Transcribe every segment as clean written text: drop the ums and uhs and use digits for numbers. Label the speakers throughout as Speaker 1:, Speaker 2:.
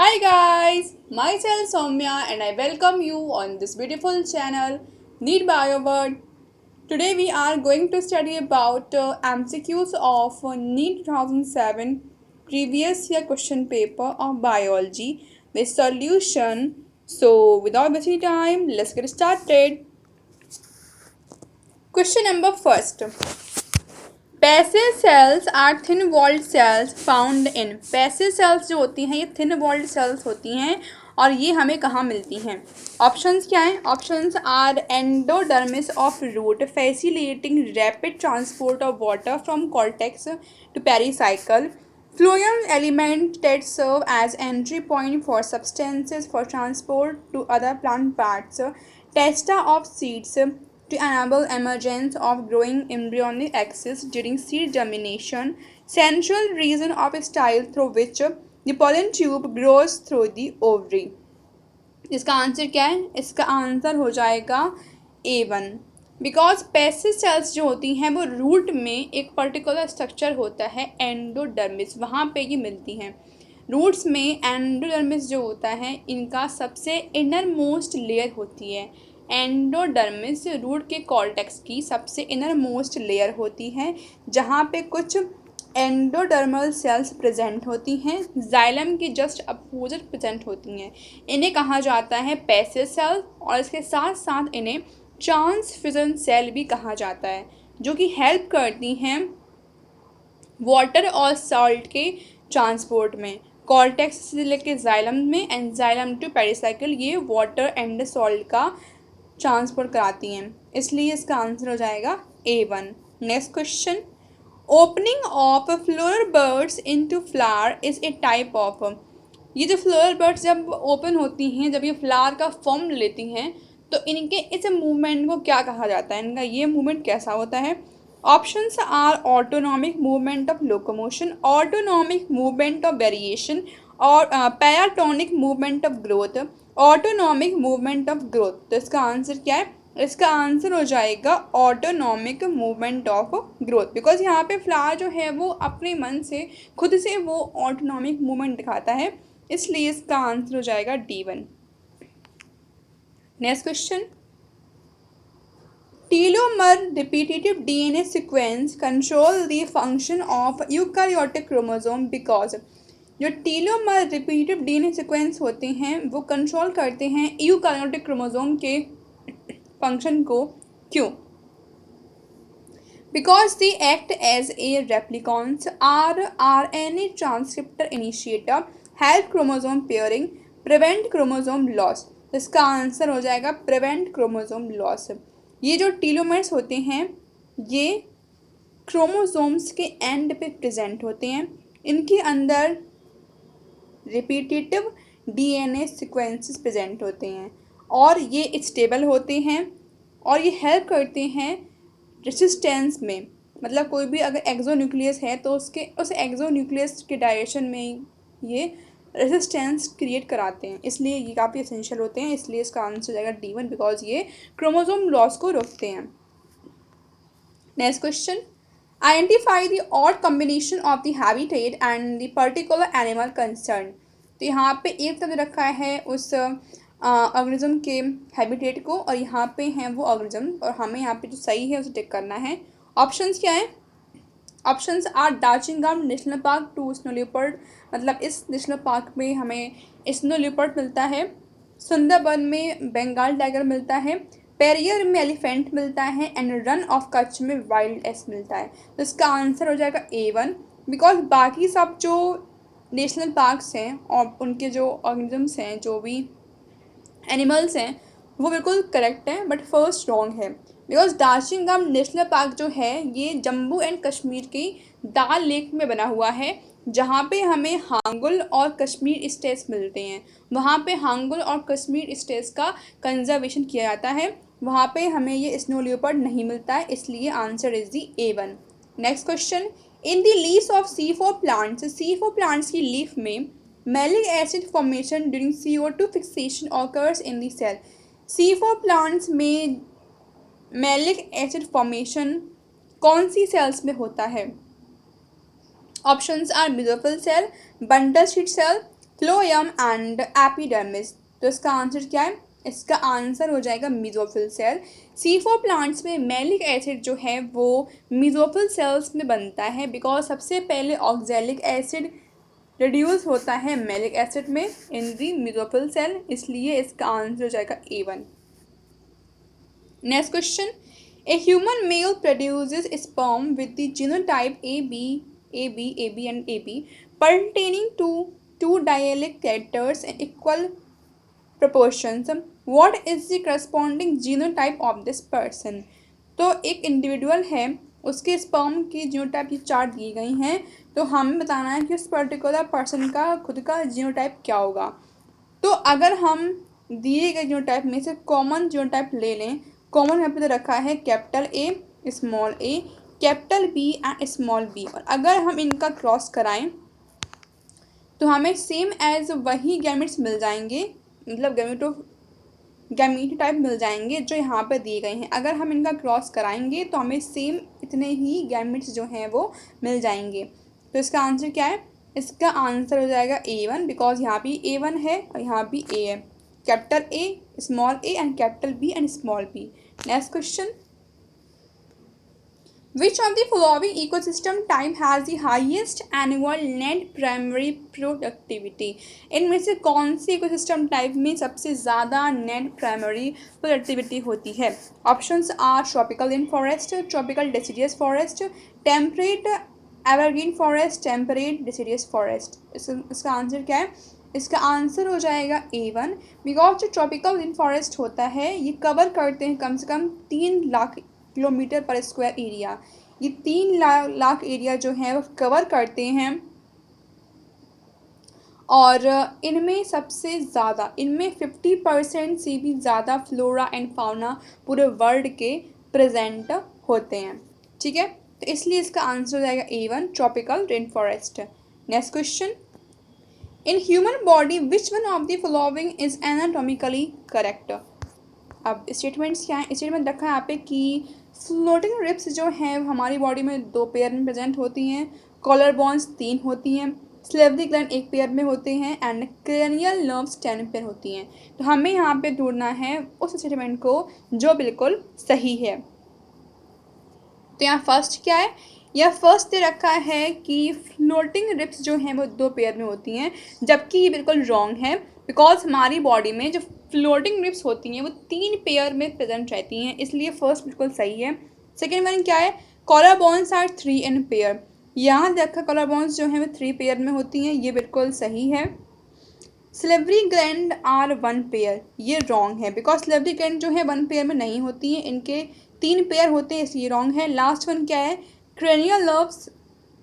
Speaker 1: Hi guys, myself Soumya and I welcome you on this beautiful channel Need BioWord. Today we are going to study about MCQs of NEET 2007 previous year question paper of biology with solution. So without wasting time, let's get started. Question number first. Passive cells are thin walled cells found in passive cells जो होती हैं ये thin walled sales होती हैं और ये हमें कहाँ मिलती हैं। ऑप्शंस क्या हैं? Options are endodermis of root facilitating rapid transport of water from cortex to pericycle phloem element that serve as entry point for substances for transport to other plant parts, testa of seeds to enable emergence of growing embryonic axis during seed germination, central region of style through which the pollen tube grows through the ovary. इसका answer क्या है? इसका answer हो जाएगा A1। Because passive cells जो होती हैं वो रूट में एक पर्टिकुलर स्ट्रक्चर होता है एंडोडर्मिस, वहाँ पे ये मिलती हैं। रूट्स में एंडोडर्मिस जो होता है इनका सबसे इनर मोस्ट लेयर होती है। एंडोडर्मिस रूट के कॉर्टेक्स की सबसे इनर मोस्ट लेयर होती है जहाँ पे कुछ एंडोडर्मल सेल्स प्रेजेंट होती हैं, जाइलम की जस्ट अपोजिट प्रेजेंट होती हैं। इन्हें कहा जाता है पैसिव सेल और इसके साथ साथ इन्हें ट्रांसफ्यूजन सेल भी कहा जाता है, जो कि हेल्प करती हैं वाटर और सॉल्ट के ट्रांसपोर्ट में। कॉर्टेक्स से लेकर जाइलम में एंड जाइलम टू पेरिसाइकिल ये वाटर एंड सॉल्ट का ट्रांसपोर्ट कराती हैं, इसलिए इसका आंसर हो जाएगा A1। Next question. Opening of floral birds into flower is a type of. ये जो फ्लोरल बर्ड्स जब ओपन होती हैं, जब ये फ्लावर का फॉर्म लेती हैं, तो इनके इस मूवमेंट को क्या कहा जाता है? इनका ये मूवमेंट कैसा होता है? Options are autonomic movement of locomotion, autonomic movement of variation और paratonic movement of growth, autonomic movement of growth. तो इसका आंसर क्या है? इसका आंसर हो जाएगा autonomic movement of growth. Because यहाँ पे फ्लावर जो है वो अपने मन से खुद से वो ऑटोनॉमिक मूवमेंट दिखाता है, इसलिए इसका आंसर हो जाएगा D1। Next question. Telomere repetitive DNA sequence control the function of eukaryotic chromosome because जो टेलोमर रिपीटेटिव DNA सीक्वेंस होते हैं वो कंट्रोल करते हैं यूकारियोटिक क्रोमोसोम के फंक्शन को। क्यों? Because they act as a replicons or RNA transcriptor initiator, help chromosome pairing, prevent chromosome loss. इसका आंसर हो जाएगा प्रिवेंट क्रोमोसोम लॉस। ये जो टीलोमर्स होते हैं ये क्रोमोसोम्स के एंड पे प्रेजेंट होते हैं, इनके अंदर रिपीटेटिव DNA सीक्वेंसेस प्रेजेंट होते हैं और ये स्टेबल होते हैं और ये हेल्प करते हैं रेसिस्टेंस में। मतलब कोई भी अगर एक्सोन्यूक्लियस है तो उस एक्सोन्यूक्लियस के डायरेक्शन में ये रेसिस्टेंस क्रिएट कराते हैं, इसलिए ये काफ़ी एसेंशियल होते हैं। इसलिए इसका आंसर हो जाएगा D1 बिकॉज ये क्रोमोसोम लॉस को रोकते हैं। Next question. Identify the odd combination of the habitat and the particular animal concern. तो यहाँ पे एक तरफ रखा है उस ऑर्गेनिज्म के हैबिटेट को और यहाँ पे हैं वो ऑर्गेनिज्म, और हमें यहाँ पे जो सही है उसे टिक करना है। ऑप्शंस क्या है? Options are Darjeeling national park to snow leopard, मतलब इस नेशनल पार्क में हमें स्नो लियोपर्ड मिलता है, सुंदरबन में बंगाल टाइगर मिलता है, पेरियर में एलिफेंट मिलता है एंड रन ऑफ कच्छ में वाइल्ड एस मिलता है। तो इसका आंसर हो जाएगा A1 बिकॉज बाकी सब जो नेशनल पार्क्स हैं और उनके जो ऑर्गेनिजम्स हैं, जो भी एनिमल्स हैं, वो बिल्कुल करेक्ट है, बट फर्स्ट रॉन्ग है। बिकॉज दार्जिलिंग नेशनल पार्क जो है ये जम्मू एंड कश्मीर की दाल लेक में बना हुआ है, जहाँ पे हमें हांगुल और कश्मीर स्टेट्स मिलते हैं। वहाँ पे हांगुल और कश्मीर स्टेट्स का कंजर्वेशन किया जाता है, वहाँ पे हमें ये स्नो लियोपर्ड नहीं मिलता है, इसलिए answer is the A1। Next question. In the leaves of C4 plants, C4 plants की लीफ में malic acid formation during CO2 fixation occurs in the cell. C4 plants में मैलिक एसिड फॉर्मेशन कौन सी cells में होता है? Options are basophil cell, bundle sheath cell, phloem and epidermis. तो इसका आंसर क्या है? इसका आंसर हो जाएगा मीजोफिल सेल। C4 प्लांट्स में मैलिक एसिड जो है वो मीजोफिल सेल्स में बनता है, बिकॉज सबसे पहले ऑक्जेलिक एसिड रिड्यूस होता है मैलिक एसिड में इन दी मीजोफिल सेल, इसलिए इसका आंसर हो जाएगा A1। Next question, a human male produces sperm with the genotype AB, AB, AB and AB pertaining to two dialect characters in equal proportions. What is the corresponding genotype of this person? तो एक individual है, उसके sperm की genotype ये chart दी गई हैं, तो हमें बताना है कि उस पर्टिकुलर पर्सन का खुद का जीनोटाइप क्या होगा। तो अगर हम दिए गए जीनोटाइप में से कॉमन जीनोटाइप ले लें, कॉमन यहाँ पे तो रखा है capital A, small a, capital B and small b, और अगर हम इनका क्रॉस कराएं तो हमें सेम एज वही गैमेट्स मिल जाएंगे, मतलब गैमेटो टाइप मिल जाएंगे जो यहाँ पर दिए गए हैं। अगर हम इनका क्रॉस कराएंगे तो हमें सेम इतने ही गैमेट्स जो हैं वो मिल जाएंगे। तो इसका आंसर क्या है? इसका आंसर हो जाएगा A1, बिकॉज यहाँ भी A1 है और यहाँ भी A है। Capital A, small a and capital B and small b। Next question, Which of the following ecosystem type has the highest annual net primary productivity? इनमें से कौन सी इकोसिस्टम टाइप में सबसे ज़्यादा नेट प्राइमरी प्रोडक्टिविटी होती है? Options are tropical rain forest, tropical deciduous forest, temperate evergreen forest, temperate deciduous forest. इसका answer क्या है? इसका आंसर हो जाएगा A1, बिकॉज जो ट्रॉपिकल रेन फॉरेस्ट होता है ये कवर करते हैं कम से कम 3 लाख किलोमीटर पर स्क्वायर एरिया। ये 3 लाख एरिया जो है वो कवर करते हैं, और इनमें सबसे ज़्यादा, इनमें 50% से भी ज़्यादा फ्लोरा एंड फाउना पूरे वर्ल्ड के प्रेजेंट होते हैं। ठीक है, तो इसलिए इसका आंसर हो जाएगा A1, tropical rain forest. Next question, in human body which one of the following is anatomically correct? अब स्टेटमेंट्स क्या हैं? स्टेटमेंट रखा है यहाँ पे कि फ्लोटिंग रिब्स जो हैं हमारी बॉडी में 2 पेयर में प्रेजेंट होती हैं, कॉलर बोन्स 3 होती हैं, स्लेवरी ग्लैंड 1 पेयर में होते हैं एंड क्रेनियल नर्व्स 10 पेयर होती हैं। तो हमें यहाँ पे ढूंढना है उस स्टेटमेंट को जो बिल्कुल सही है। तो यहाँ फर्स्ट क्या है? यह फर्स्ट दे रखा है कि फ्लोटिंग रिब्स जो हैं वो 2 पेयर में होती हैं, जबकि ये बिल्कुल रॉन्ग है, बिकॉज हमारी बॉडी में जो फ्लोटिंग रिब्स होती हैं वो 3 पेयर में प्रेजेंट रहती हैं, इसलिए फर्स्ट बिल्कुल सही है। सेकेंड वन क्या है? Collar bones are 3 in pair. यहाँ देखा कॉलर बोन्स जो हैं वो 3 पेयर में होती हैं, ये बिल्कुल सही है। स्लेवरी ग्लैंड आर 1 पेयर, ये रॉन्ग है, बिकॉज स्लेवरी ग्लैंड जो है 1 पेयर में नहीं होती हैं, इनके 3 पेयर होते हैं, इसलिए रॉन्ग है। लास्ट वन क्या है? Cranial nerves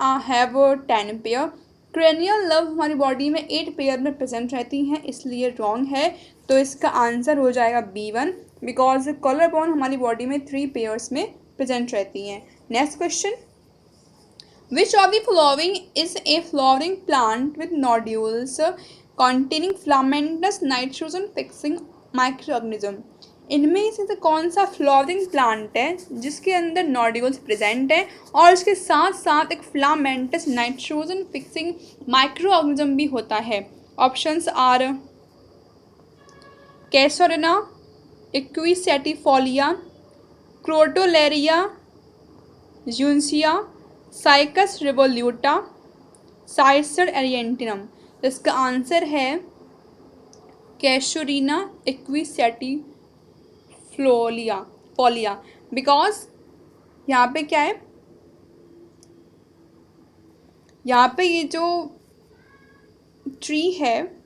Speaker 1: have 10 pair. Cranial nerve हमारी बॉडी में 8 पेयर में प्रेजेंट रहती हैं, इसलिए रॉन्ग है। तो इसका आंसर हो जाएगा B1, बिकॉज कॉलर बोन हमारी बॉडी में 3 पेयर्स में प्रेजेंट रहती हैं। Next question, which of the following is A flowering plant with nodules containing filamentous nitrogen fixing microorganism? इनमें से कौन सा फ्लावरिंग प्लांट है जिसके अंदर नोड्यूल्स प्रेजेंट है और इसके साथ साथ एक filamentous nitrogen fixing micro organism भी होता है? Options are Casuarina, equisetifolia, Crotalaria juncea, Cycas revoluta, Cicer arietinum. इसका आंसर है कैशोरिना इक्विसेटिफोलिया, बिकॉज यहाँ पे क्या है? यहाँ पे ये जो ट्री है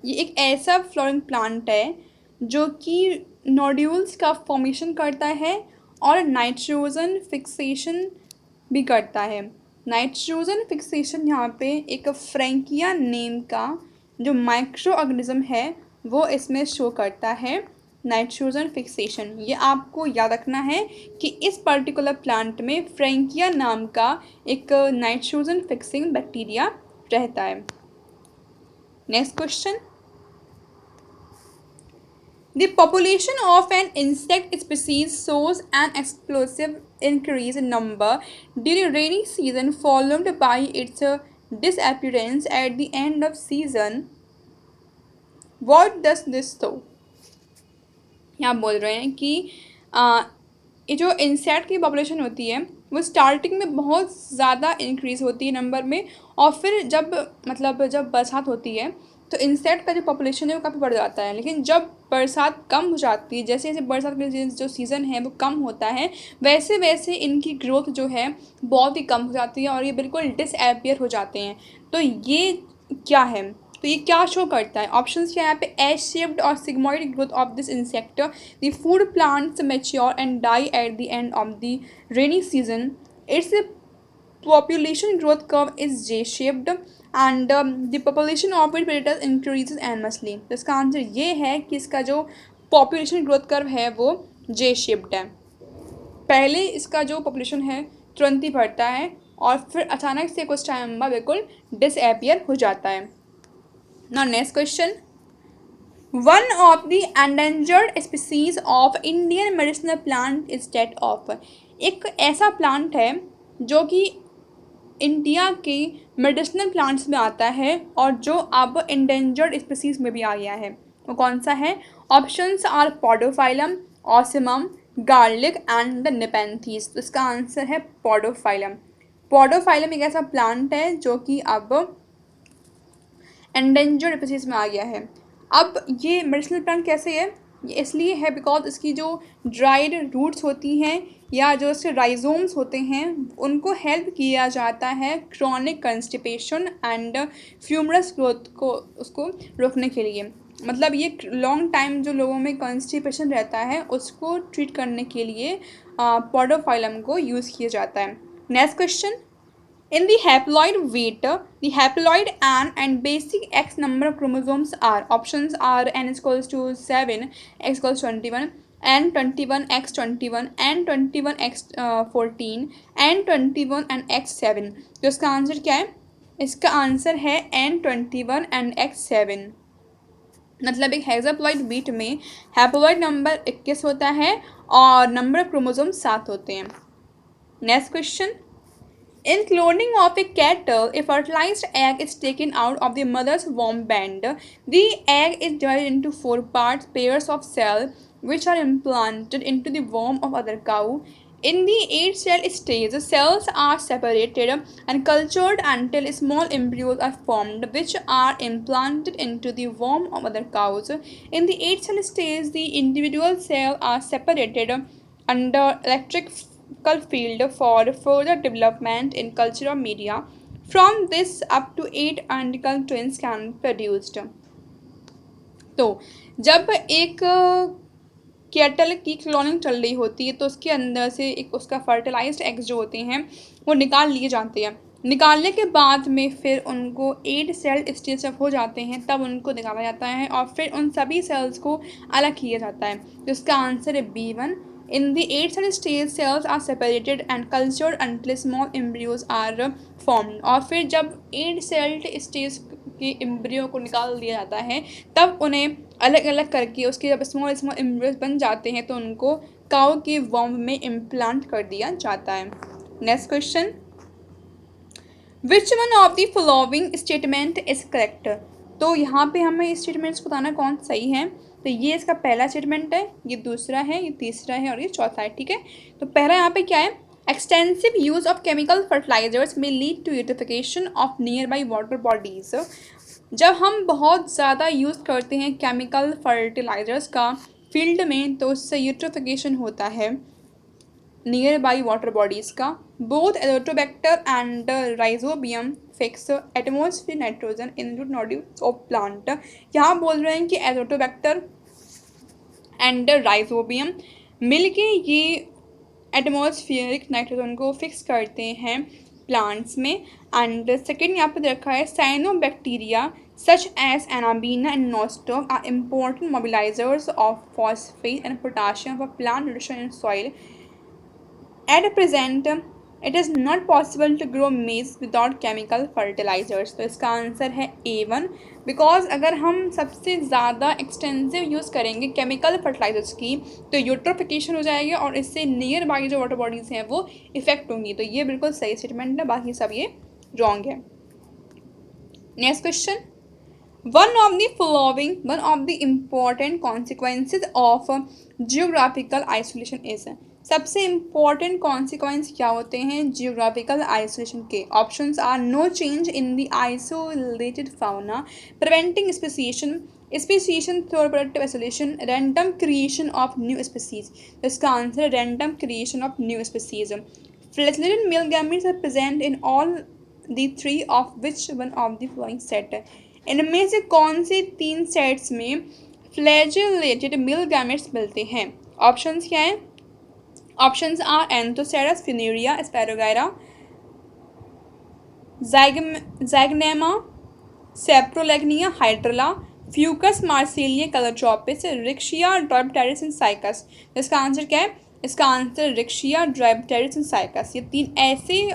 Speaker 1: ये एक ऐसा फ्लोरिंग प्लांट है जो कि नोड्यूल्स का फॉर्मेशन करता है और नाइट्रोजन फिक्सेशन भी करता है। नाइट्रोजन फिक्सेशन यहाँ पे एक फ्रैंकिया नेम का जो माइक्रो ऑर्गेनिज्म है वो इसमें शो करता है नाइट्रोजन फिक्सेशन। ये आपको याद रखना है कि इस पर्टिकुलर प्लांट में फ्रैंकिया नाम का एक नाइट्रोजन फिक्सिंग बैक्टीरिया रहता है। Next question, the population of an insect species shows an explosive increase in number during rainy season followed by its disappearance at the end of season. What does this show? यहाँ बोल रहे हैं कि ये जो insect की population होती है वो स्टार्टिंग में बहुत ज़्यादा इंक्रीज़ होती है नंबर में, और फिर जब जब बरसात होती है तो इंसेक्ट का जो पॉपुलेशन है वो काफ़ी बढ़ जाता है। लेकिन जब बरसात कम हो जाती है, जैसे जैसे बरसात का जो सीज़न है वो कम होता है, वैसे वैसे इनकी ग्रोथ जो है बहुत ही कम हो जाती है और ये बिल्कुल डिसअपियर हो जाते हैं। तो ये क्या है, तो ये क्या शो करता है? ऑप्शंस क्या है यहाँ पे? एज शेप्ड और sigmoid growth of this insect, the food plants mature and die at the end of the rainy season, its population growth curve is J-shaped and the population of its predators increases endlessly। तो इसका answer ये है कि इसका जो population growth curve है वो J-shaped है। पहले इसका जो population है तुरंत ही बढ़ता है और फिर अचानक से कुछ टाइम बाद बिल्कुल डिसअपियर हो जाता है। Now next question. One of the endangered species of Indian medicinal plant is that of। एक ऐसा प्लांट है जो कि इंडिया के मेडिसिनल प्लांट्स में आता है और जो अब इंडेंजर्ड स्पीसीज में भी आ गया है। वो कौन सा है? Options are Podophyllum, Ocimum, garlic and the Nepenthes. तो इसका आंसर है पॉडोफाइलम। पॉडोफाइलम एक ऐसा प्लांट है जो कि अब एंडेंजर्ड स्पीसीज में आ गया है। अब ये मेडिसिनल प्लांट कैसे है? ये इसलिए है बिकॉज इसकी जो ड्राइड रूट्स होती हैं या जो इसके राइजोम्स होते हैं उनको हेल्प किया जाता है क्रॉनिक कंस्टिपेशन एंड फ्यूमरस ग्रोथ को उसको रोकने के लिए। मतलब ये लॉन्ग टाइम जो लोगों में कंस्टिपेशन रहता है उसको ट्रीट करने के लिए पॉडोफाइलम को यूज़ किया जाता है। Next question. In the haploid weight, the haploid N and basic X number of chromosomes are, options are N is equals to 7, X equals 21, N21, X21, N21, X14, N21 and X7। तो इसका answer क्या है? इसका answer है N21 and X7। मतलब एक hexaploid beat में haploid number 21 होता है और नंबर ऑफ क्रोमोसोम 7 होते हैं। Next question. In cloning of a cattle, a fertilized egg is taken out of the mother's womb band. The egg is divided into 4 parts, pairs of cells, which are implanted into the womb of other cow. In the 8-cell stage, the cells are separated and cultured until small embryos are formed, which are implanted into the womb of other cows. In the 8-cell stage, the individual cells are separated under electric field for further development in cultural media. From this, up to 8 identical twins can be produced. तो जब एक cattle की cloning चल रही होती है तो उसके अंदर से एक उसका फर्टिलाइज्ड एग्स जो होते हैं वो निकाल लिए जाते हैं। निकालने के बाद में फिर उनको 8 सेल स्टेज जब हो जाते हैं तब उनको निकाला जाता है और फिर उन सभी सेल्स को अलग किया जाता है। तो इसका आंसर है B1। In the 8-cell stage, cells are separated and cultured until small embryos are formed। और फिर जब 8-celled stage के एम्ब्रियो को निकाल दिया जाता है तब उन्हें अलग अलग करके उसके जब स्मॉल स्मॉल एम्ब्रियोज बन जाते हैं तो उनको काऊ के वॉम्ब में इम्प्लांट कर दिया जाता है। Next question. Which one of the following statement is correct? तो यहाँ पे हमें स्टेटमेंट्स बताना कौन सही है। तो ये इसका पहला स्टेटमेंट है, ये दूसरा है, ये तीसरा है और ये चौथा है। ठीक है, तो पहला यहाँ पे क्या है? Extensive use of chemical fertilisers may lead to eutrophication of nearby water bodies. जब हम बहुत ज़्यादा यूज़ करते हैं केमिकल फर्टिलाइजर्स का फील्ड में तो उससे यूट्रिफिकेशन होता है नियर बाई वाटर बॉडीज़ का। Both azotobacter and rhizobium fix atmosphere nitrogen in root nodules of plant. यहाँ बोल रहे हैं कि एजोटोबैक्टर एंड राइजोबियम मिलके ये एटमोसफियरिक नाइट्रोजन को फिक्स करते हैं प्लांट्स में। एंड सेकेंड यहाँ पे रखा है cyanobacteria such as Anabaena and Nostoc are important mobilizers of phosphate and potassium for plant nutrition in soil. At present, it is not possible to grow maize without chemical fertilizers। तो इसका answer है A1 because अगर हम सबसे ज़्यादा extensive use करेंगे chemical fertilisers की तो यूट्रोफिकेशन हो जाएगी और इससे नियर बाई जो वाटर बॉडीज़ हैं वो इफेक्ट होंगी। तो ये बिल्कुल सही स्टेटमेंट है, बाकी सब ये रॉन्ग है। Next question, one of the important consequences of geographical isolation is, सबसे important consequence क्या होते हैं geographical isolation के? Options are no change in the isolated fauna, preventing speciation through productive isolation, random creation of new species. तो इसका answer है random creation of new species. Flagellated male gametes are present in all the three of which one of the following set. इनमें से कौन से तीन sets में flagellated मिल gametes मिलते हैं? ऑप्शंस क्या हैं? Options are Anthoceros, Funaria, Spirogyra, Zygnema, Saprolegnia, Hydrilla, Fucus Marsilea, Calotropis, Riccia, Dryopteris and Cycas. इसका आंसर क्या है? इसका answer Riccia, Dryopteris and Cycas. ये तीन ऐसे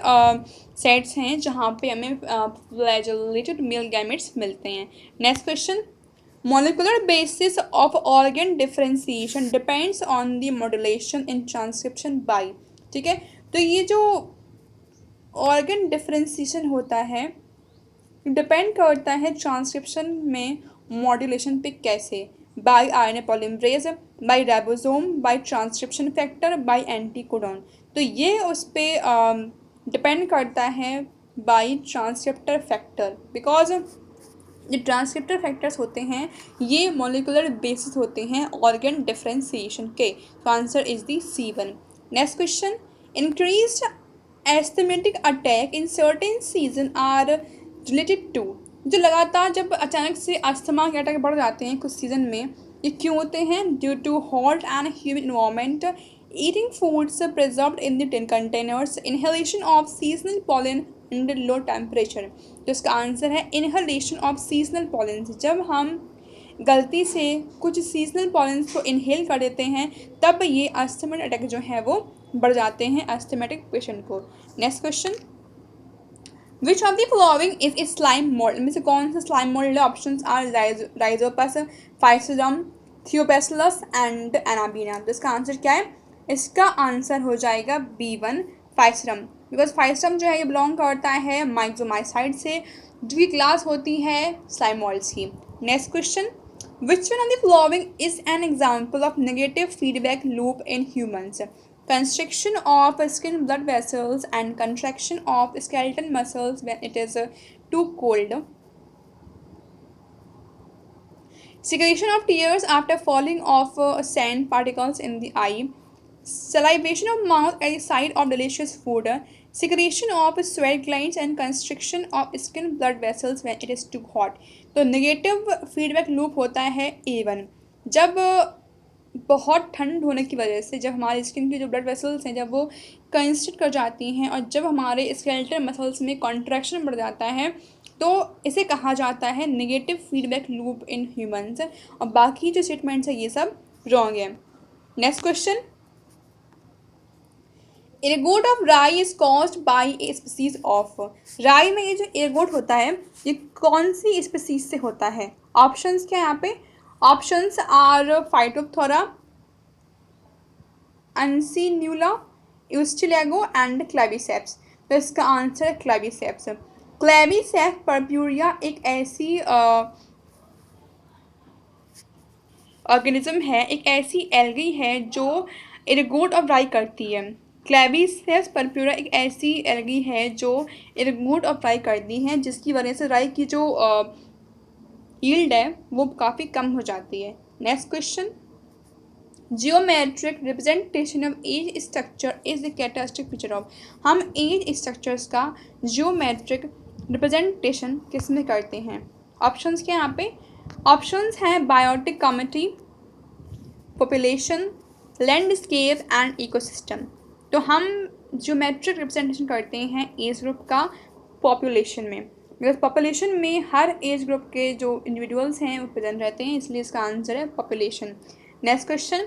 Speaker 1: सेट्स हैं जहाँ पे हमें फ्लैजेलेटेड मेल गैमेट्स मिलते हैं। Next question, molecular basis of organ differentiation depends on the modulation in transcription by. ठीक है, तो ये जो ऑर्गन डिफरेंशिएशन होता है डिपेंड करता है ट्रांसक्रिप्शन में मॉड्यूलेशन पे कैसे? By RNA polymerase, by ribosome, by transcription factor, by anticodon. तो ये उस पर डिपेंड करता है बाय ट्रांसक्रिप्टर फैक्टर, बिकॉज जो ट्रांसक्रिप्टर फैक्टर्स होते हैं ये मॉलिकुलर बेसिस होते हैं ऑर्गन डिफरेंशिएशन के। तो answer is the C1। Next question, increased asthmatic attack in certain season are related to. जो लगातार जब अचानक से अस्थमा के अटैक बढ़ जाते हैं कुछ सीजन में, ये क्यों होते हैं? Due to hot and humid environment, eating foods preserved in the tin containers, inhalation of seasonal pollen under low temperature. तो इसका आंसर है इनहेलेशन ऑफ सीजनल पॉलन। जब हम गलती से कुछ सीजनल पॉलन्स को इनहेल कर देते हैं तब ये अस्थमेटिक अटैक जो है वो बढ़ जाते हैं अस्थमेटिक पेशेंट को। Next question, which of the following is a slime mould? में से कौन सा स्लाइम मोल्ड है? Options are Rhizopus, Physoderma, Thiobacillus and Anabaena. तो इसका आंसर क्या है? इसका आंसर हो जाएगा B1 फाइसोडर्म, बिकॉज फाइसोडर्म जो है ये बिलोंग करता है माइक्रोमाइसाइड से, जो की क्लास होती है स्लाइम मोल्ड्स की। Next question, which one of the following is an example of negative feedback loop in humans? Constriction of skin blood vessels and contraction of skeletal muscles when it is too cold. Secretion of tears after falling of sand particles in the eye. Salivation of mouth at the sight of delicious food. Secretion of sweat glands and constriction of skin blood vessels when it is too hot. तो negative feedback loop होता है A1, जब बहुत ठंड होने की वजह से, जब हमारी स्किन की जो ब्लड वेसल्स हैं जब वो कंस्ट्रिक्ट कर जाती हैं और जब हमारे स्केलेटल मसल्स में कॉन्ट्रैक्शन बढ़ जाता है तो इसे कहा जाता है negative feedback loop in humans. और बाकी जो स्टेटमेंट्स हैं ये सब रॉन्ग है। नेक्स्ट क्वेश्चन, एयरगोट ऑफ राई is caused by a species of. राई में ये जो एयरगोट होता है ये कौन सी स्पीसीज से होता है? ऑप्शंस क्या है यहाँ पे? Options are Phytophthora, Uncinula, Ustilago and Claviceps. तो इसका आंसर है क्लेविसेप्स। क्लेविसेप्स पर्प्यूरिया एक ऐसी ऑर्गेनिज्म है, एक ऐसी एल्गी है जो एयरगोट ऑफ राई करती है। क्लेविसेप्स पर्प्यूरा एक ऐसी एल्गी है जो एयरगोट ऑफ राई करती है, जिसकी वजह से राई की जो यील्ड है वो काफ़ी कम हो जाती है। Next question, geometric representation of age structure is the characteristic feature of. हम एज स्ट्रक्चर्स का जियोमेट्रिक रिप्रेजेंटेशन किस में करते हैं? ऑप्शंस क्या यहाँ पे? ऑप्शंस हैं biotic community, population, landscape and ecosystem. तो हम जियोमेट्रिक रिप्रेजेंटेशन करते हैं एज ग्रुप का पॉपुलेशन में, बिकॉज पॉपुलेशन में हर एज ग्रुप के जो इंडिविजुअल्स हैं वो प्रेजेंट रहते हैं, इसलिए इसका आंसर है population. Next question,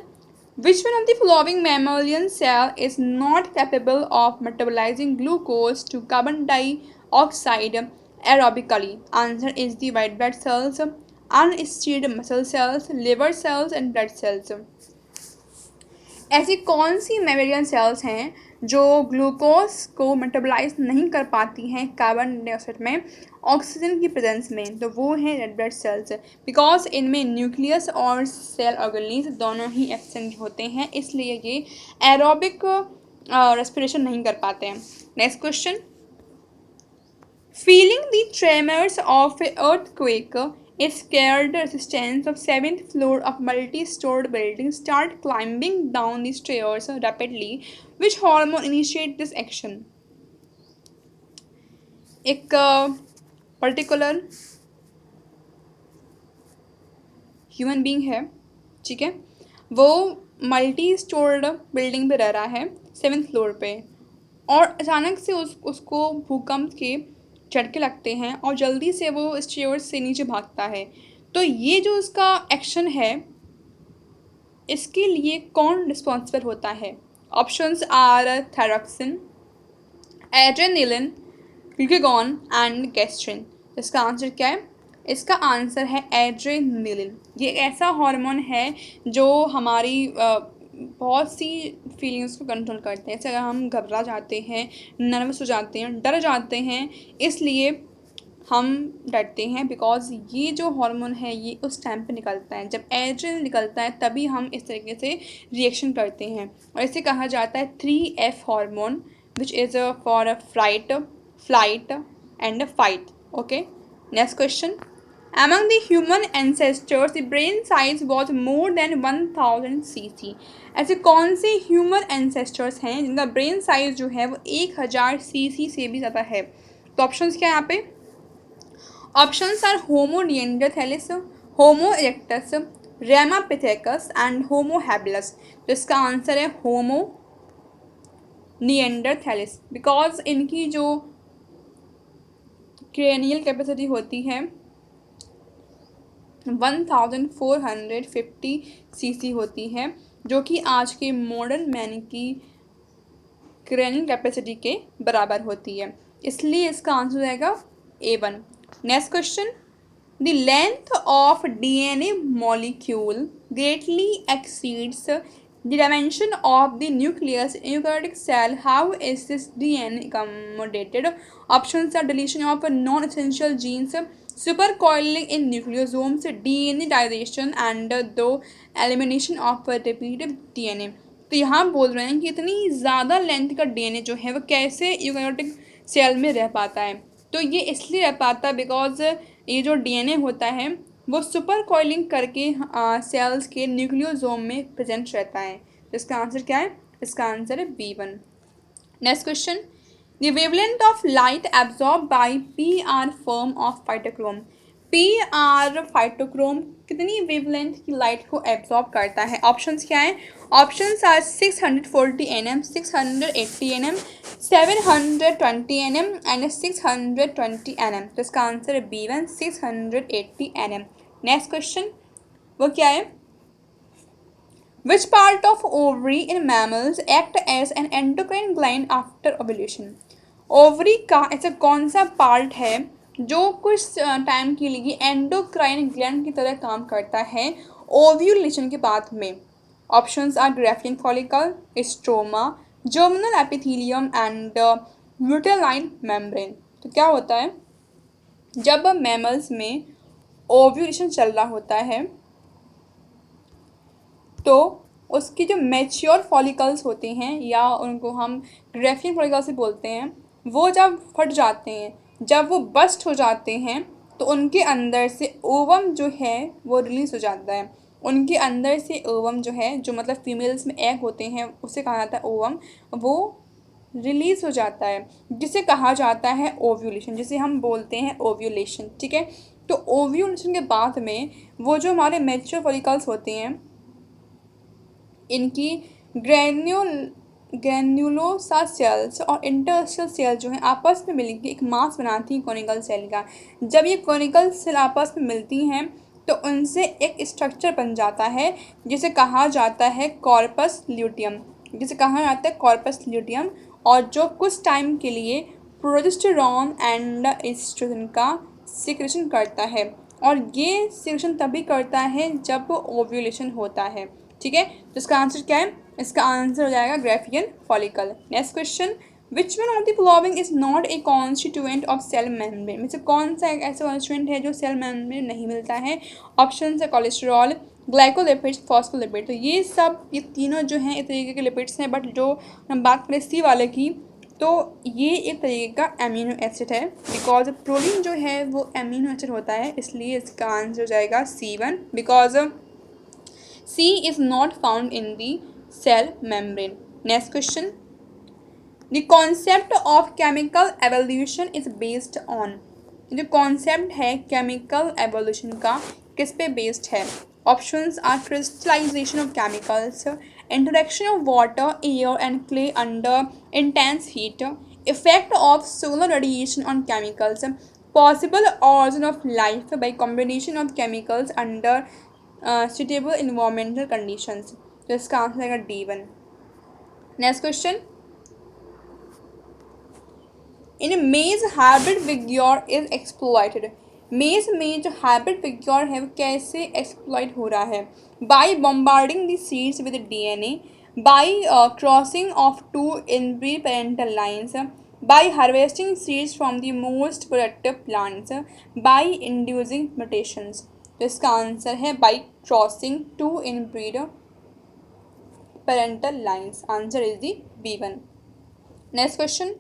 Speaker 1: which one of the following mammalian cell is not capable of metabolising glucose to carbon dioxide aerobically? Answer is the white blood cells, unstriated muscle cells, liver cells and blood cells. ऐसी कौन सी मैमलियन sales हैं जो glucose को metabolise नहीं कर पाती हैं carbon dioxide में ऑक्सीजन की प्रेजेंस में, तो वो हैं रेड ब्लड सेल्स। बिकॉज इनमें न्यूक्लियस और सेल ऑर्गेनीज दोनों ही एब्सेंट होते हैं, इसलिए ये एरोबिक रेस्पिरेशन नहीं कर पाते हैं। Next question, feeling the tremors of an earthquake, a scared resistance of 7th floor of multi-stored building start climbing down the stairs rapidly. Which hormone initiate this action? एक particular human being है, ठीक है, वो multi stored building पे रह रहा है 7th floor पे, और अचानक से उसको भूकंप के झटके लगते हैं और जल्दी से वो स्टेयर्स से नीचे भागता है। तो ये जो उसका एक्शन है, इसके लिए कौन रिस्पॉन्सिबल होता है? Options are thyroxine, adrenaline, glucagon and gastrin. इसका आंसर क्या है? इसका आंसर है एड्रेनालिन। ये ऐसा हार्मोन है जो हमारी बहुत सी फीलिंग्स को कंट्रोल करते हैं। जैसे अगर हम घबरा जाते हैं, नर्वस हो जाते हैं, डर जाते हैं, इसलिए हम डरते हैं, बिकॉज ये जो हार्मोन है ये उस टाइम पे निकलता है, जब एड्रेनलिन निकलता है तभी हम इस तरीके से रिएक्शन करते हैं। और इसे कहा जाता है 3F hormone, which is for flight, flight and fight. Okay, next question, Among the human ancestors, the brain size was more than 1000 cc. ऐसे कौन से ह्यूमन एंसेस्टर्स हैं जिनका ब्रेन साइज जो है वो 1000 cc से भी ज़्यादा है? तो ऑप्शंस क्या है यहाँ पे? Options are Homo neanderthalensis, Homo erectus, Ramapithecus and Homo habilis. तो इसका आंसर है होमो निएंडरथैलिस, बिकॉज इनकी जो क्रेनियल कैपेसिटी होती है 1450 cc होती है, जो कि आज के मॉडर्न मैन की क्रेनियल कैपेसिटी के बराबर होती है, इसलिए इसका आंसर रहेगा A1। Next question, the length of DNA molecule greatly exceeds the dimension of the nucleus in eukaryotic cell. How is this DNA accommodated? Options are deletion of non-essential genes, supercoiling in nucleosomes, DNA dilatation and the elimination of repeated DNA। तो यहाँ बोल रहे हैं कि इतनी ज़्यादा length का DNA जो है वो कैसे यूकैरियोटिक सेल में रह पाता है। तो ये इसलिए रह पाता है बिकॉज ये जो DNA होता है वो सुपर कॉइलिंग करके सेल्स के न्यूक्लियोसोम में प्रेजेंट रहता है। तो इसका आंसर क्या है? इसका आंसर है B1। Next question, the wavelength of light absorb by PR form of phytochrome. PR phytochrome कितनी वेवलेंथ की लाइट को एब्जॉर्ब करता है? ऑप्शंस क्या है? Options are 640 nm, 680 nm, 720 nm and 620 nm। तो इसका आंसर है B1, 680 nm। नेक्स्ट क्वेश्चन, वो क्या है? Which part of ovary in mammals act as an endocrine gland after ovulation? Ovary का ऐसा कौन सा पार्ट है जो कुछ टाइम के लिए एंडोक्राइन ग्लैंड की तरह काम करता है ओव्यूलेशन के बाद में? Options are graafian follicle, stroma, germinal epithelium and uterine membrane. तो क्या होता है, जब मैमल्स में ओव्यूलेशन चल रहा होता है तो उसकी जो मैच्योर फॉलिकल्स होते हैं, या उनको हम ग्राफियन फॉलिकल्स से बोलते हैं, वो जब फट जाते हैं, जब वो बस्ट हो जाते हैं, तो उनके अंदर से ओवम जो है वो रिलीज़ हो जाता है। उनके अंदर से ओवम जो है, जो मतलब फीमेल्स में एग होते हैं उसे कहा जाता है ओवम, वो रिलीज़ हो जाता है, जिसे कहा जाता है ओव्यूलेशन, जिसे हम बोलते हैं ओव्यूलेशन। ठीक है, तो ओव्यूलेशन के बाद में वो जो हमारे मैच्योर फॉलिकल्स होते हैं, इनकी ग्रैन्युलोसा सेल्स और इंटरस्टेशियल सेल जो है आपस में मिलकर एक मास बनाती हैं कोनिकल सेल का। जब ये कोनिकल सेल आपस में मिलती हैं तो उनसे एक स्ट्रक्चर बन जाता है जिसे कहा जाता है कॉर्पस ल्यूटियम, जिसे कहा जाता है कॉर्पस ल्यूटियम, और जो कुछ टाइम के लिए प्रोजेस्टेरॉन एंड एस्ट्रोजन का सिक्रेशन करता है, और ये सिक्रेशन तभी करता है जब ओव्यूलेशन होता है। ठीक है, तो इसका आंसर क्या है? इसका आंसर हो जाएगा graafian follicle. Next question, which one of the following is not a constituent of cell membrane, में से कौन सा एक ऐसा कॉन्स्टिट्यूएंट है जो सेल मेम्ब्रेन नहीं मिलता है? ऑप्शन है कोलेस्ट्रॉल, ग्लाइकोलिपिड्स, फॉस्फोलिपिड। तो ये तीनों जो हैं एक तरीके के लिपिड्स हैं, बट जो हम बात करें सी वाले की तो ये एक तरीके का एमिनो एसिड है, बिकॉज प्रोटीन जो है वो एमिनो एसिड होता है, इसलिए इसका आंसर हो जाएगा C1, because C is not found in the cell membrane. Next question. The concept of chemical evolution is based on. जो concept है chemical evolution का किस पे based है? Options are crystallization of chemicals, interaction of water, air and clay under intense heat, effect of solar radiation on chemicals, possible origin of life by combination of chemicals under suitable environmental conditions. तो इसका answer आएगा D1. Next question, इन मेज hybrid विग्योर is exploited. मेज में जो hybrid विग्योर है वो कैसे एक्सप्लॉइट हो रहा है? By bombarding the seeds with DNA, by crossing of two inbreed parental lines, by harvesting seeds from the most productive plants, by inducing mutations. तो इसका आंसर है by crossing two inbreed parental lines. Answer is the B1. Next question,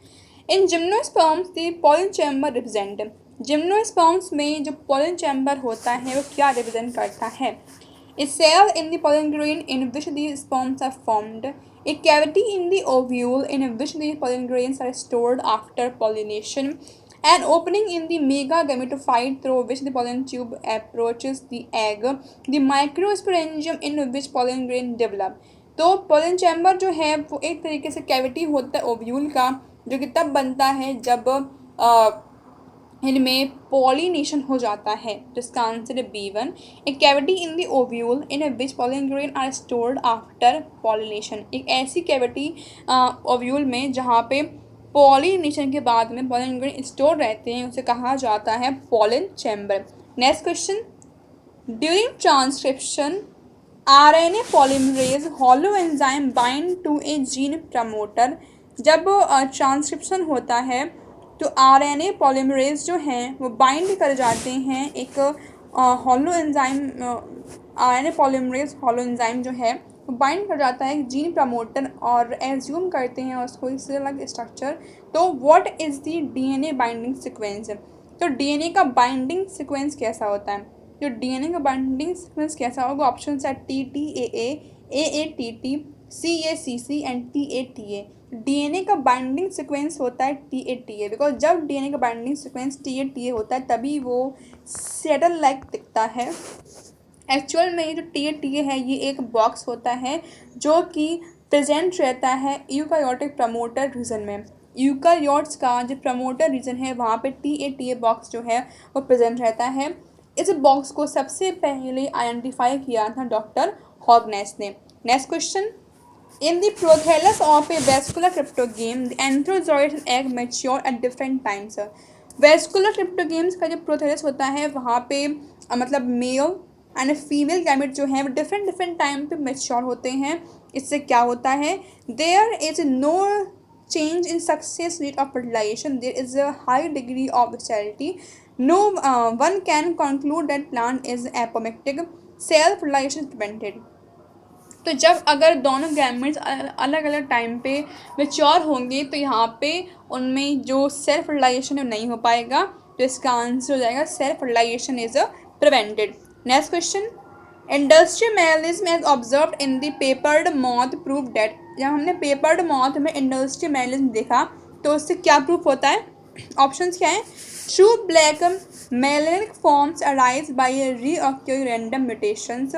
Speaker 1: in gymnosperms the pollen chamber represent. Gymnosperms में जो pollen chamber होता है वो क्या represent करता है? A cell in the pollen grain in which the sperms are formed, a cavity in the ovule in which the pollen grains are stored after pollination, an opening in the mega gametophyte through which the pollen tube approaches the egg, the microsporangium in which pollen grain develop। तो pollen chamber जो है वो एक तरीके से cavity होता है ovule का, जो कि तब बनता है जब इनमें पॉलिनेशन हो जाता है। तो इसका आंसर है B1, a cavity in the ovule in which pollen grain are stored after pollination. एक ऐसी कैविटी ओव्यूल में जहाँ पे पॉलिनेशन के बाद में पोलन ग्रेन स्टोर रहते हैं उसे कहा जाता है pollen chamber. Next question, during transcription RNA polymerase hollow enzyme bind to a gene promoter। जब ट्रांसक्रिप्शन होता है तो RNA polymerase जो हैं वो बाइंड कर जाते हैं एक hollow enzyme, RNA polymerase hollow enzyme जो है वो बाइंड कर जाता है एक जीन प्रमोटर और एज्यूम करते हैं उसको इससे अलग स्ट्रक्चर। तो what is the DNA binding sequence? तो DNA का बाइंडिंग सीक्वेंस कैसा होता है? जो DNA का बाइंडिंग सीक्वेंस कैसा होगा? ऑप्शन है TTAA, AATT, CACC and TATA। DNA का बाइंडिंग सीक्वेंस होता है TATA, बिकॉज जब DNA का बाइंडिंग सीक्वेंस TATA होता है तभी वो सेटल लाइक दिखता है। एक्चुअल में जो TATA है ये एक बॉक्स होता है जो कि प्रेजेंट रहता है यूकारियोटिक प्रमोटर रीजन में। यूकारियोट्स का जो प्रमोटर रीजन है वहाँ पे TATA बॉक्स जो है वो प्रेजेंट रहता है। इस बॉक्स को सबसे पहले आइडेंटिफाई किया था डॉक्टर हॉगनेस ने। Next question, in the prothallus of a vascular cryptogam the antherozoid and egg mature at different times. Vascular cryptogams का जो प्रोथैलस होता है वहाँ पे मतलब मेल एंड फीमेल गैमेट जो हैं वो डिफरेंट टाइम पे मैच्योर होते हैं। इससे क्या होता है? There is no change in success rate of fertilization, there is a high degree of sterility, no one can conclude that plant is apoplectic, self fertilization is prevented। तो जब अगर दोनों गैमेट्स अलग अलग टाइम पे मैच्योर होंगे तो यहाँ पे उनमें जो सेल्फ फर्टिलाइजेशन नहीं हो पाएगा, तो इसका आंसर हो जाएगा self fertilisation is prevented. Next question, industrial melanism as observe in the peppered moth prove that. जब हमने पेपर्ड मॉथ में इंडस्ट्रियल मैलिज्म देखा तो उससे क्या प्रूफ होता है? ऑप्शंस क्या है? True black melanic forms arise by recurring random mutations,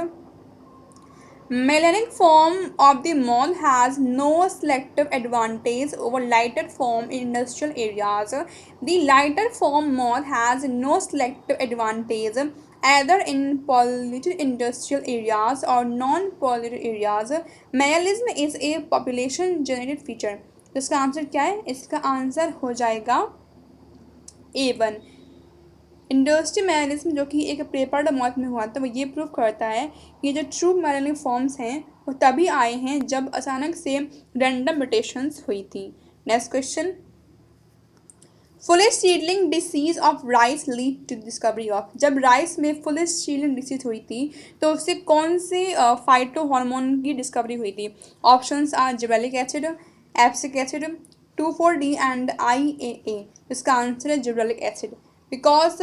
Speaker 1: melanic form of the moth has no selective advantage over lighter form in industrial areas, the lighter form moth has no selective advantage either in polluted industrial areas or non-polluted areas, melism is a population generated feature। तो इसका answer क्या है? इसका answer हो जाएगा A1। Industrial मैलिज्म जो कि एक पेपर्ड मॉथ में हुआ था वो ये प्रूव करता है कि जो ट्रू मेलेनिक फॉर्म्स हैं वो तभी आए हैं जब अचानक से रैंडम म्यूटेशंस हुई थी। Next question, foolish seedling disease of rice lead to discovery of. जब राइस में फुलिश सीडलिंग डिसीज हुई थी तो उससे कौन से फाइटो हार्मोन की डिस्कवरी हुई थी? Options are gibberellic acid, abscisic acid, 2,4-D and IAA। इसका आंसर है gibberellic acid, because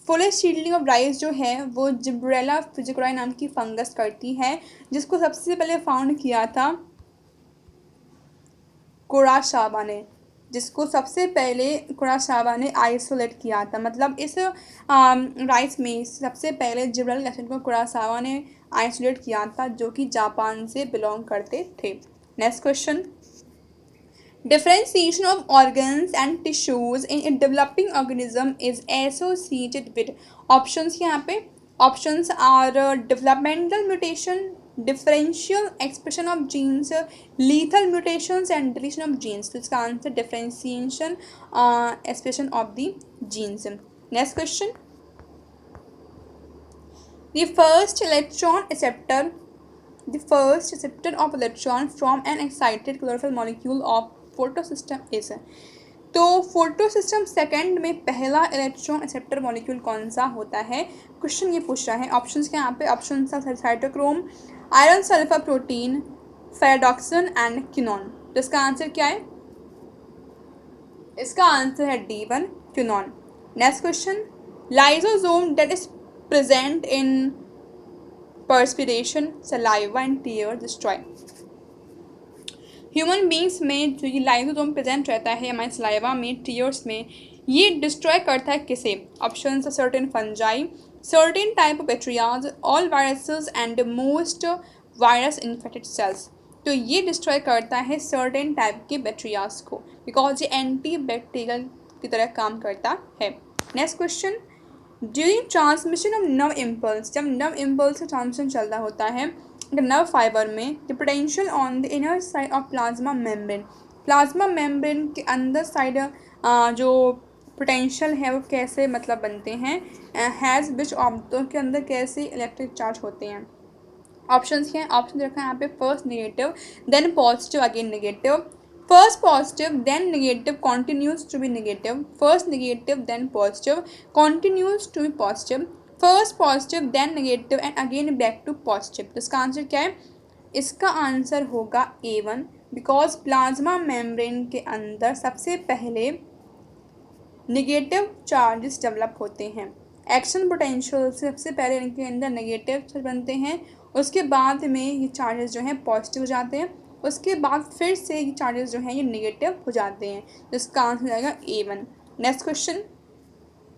Speaker 1: foolish seedling of rice जो है वो जिब्रेला फिजिकोराई नाम की फंगस करती है, जिसको सबसे पहले फाउंड किया था कुरासावा ने, जिसको सबसे पहले कुरासावा ने आइसोलेट किया था। मतलब इस राइस में सबसे पहले जिब्रेलिक एसिड को कुरासावा ने आइसोलेट किया था, जो कि जापान से बिलोंग करते थे। Next question, differentiation of organs and tissues in a developing organism is associated with। options यहाँ पे options are developmental mutation, differential expression of genes, lethal mutations and deletion of genes। तो इसका answer differentiation expression of the genes। next question, the first receptor of electron from an excited chlorophyll molecule of photosystem is। तो photosystem second में पहला electron acceptor molecule कौन सा होता है? Question ये पूछ रहा है। ऑप्शंस के यहाँ पे option cytochrome, iron sulphur protein, ferredoxin and quinone. तो इसका आंसर क्या है? इसका आंसर है D1 quinone. Next question, lysozyme that is present in perspiration, saliva and tears destroy। Human beings में जो ये लाइसोसोम प्रेजेंट रहता है हमारे सलाइवा में, टीयर्स में, ये डिस्ट्रॉय करता है किसे? ऑप्शन है certain fungi, certain type of bacterias, all viruses and most virus infected cells. तो ये डिस्ट्रॉय करता है सर्टेन टाइप के बैक्टीरियाज को, बिकॉज ये एंटी बैक्टीरियल की तरह काम करता है। Next question, during transmission of nerve impulse, जब नर्व इम्पल्स का ट्रांसमिशन चल रहा होता है नर्व फाइबर में, the potential on the inner side of plasma membrane, plasma membrane के अंदर साइड जो पोटेंशियल है वो कैसे मतलब बनते हैं? हैज़ विच ऑब्जेक्टों के अंदर कैसे इलेक्ट्रिक चार्ज होते हैं? ऑप्शंस क्या हैं? ऑप्शन रखा है यहाँ पे, first negative then positive again negative, first positive then negative continues to be negative, first negative then positive continues to be positive, first positive then negative and again back to positive। तो इसका answer क्या है? इसका answer होगा A1, because plasma membrane के अंदर सबसे पहले नेगेटिव चार्जेस डेवलप होते हैं। एक्शन पोटेंशियल से सबसे पहले इनके अंदर नेगेटिव चार्ज बनते हैं, उसके बाद में ये चार्जेस जो हैं पॉजिटिव हो जाते हैं, उसके बाद फिर से ये चार्जेस जो हैं ये नेगेटिव हो जाते हैं। तो इसका आंसर हो जाएगा A1। Next question,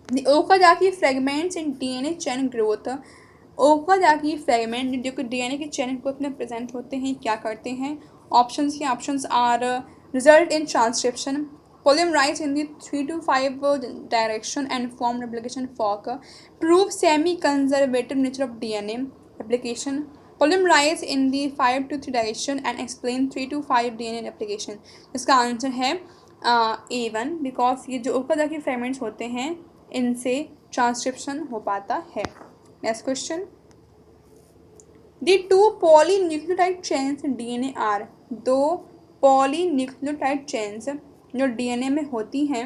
Speaker 1: the Okazaki fragments in DNA chain growth. Okazaki fragment जो कि DNA के चेन ग्रोथ में प्रेजेंट होते हैं क्या करते हैं? ऑप्शंस के options are result in transcription, polymerase in the 3 to 5 direction and form replication fork, prove semi-conservative nature of DNA replication, polymerase in the 5 to 3 direction and explain 3 to 5 DNA replication। इसका answer है A1, because ये जो Okazaki fragments होते हैं इनसे transcription हो पाता है। Next question, the 2 polynucleotide chains in DNA are। 2 polynucleotide chains जो DNA में होती हैं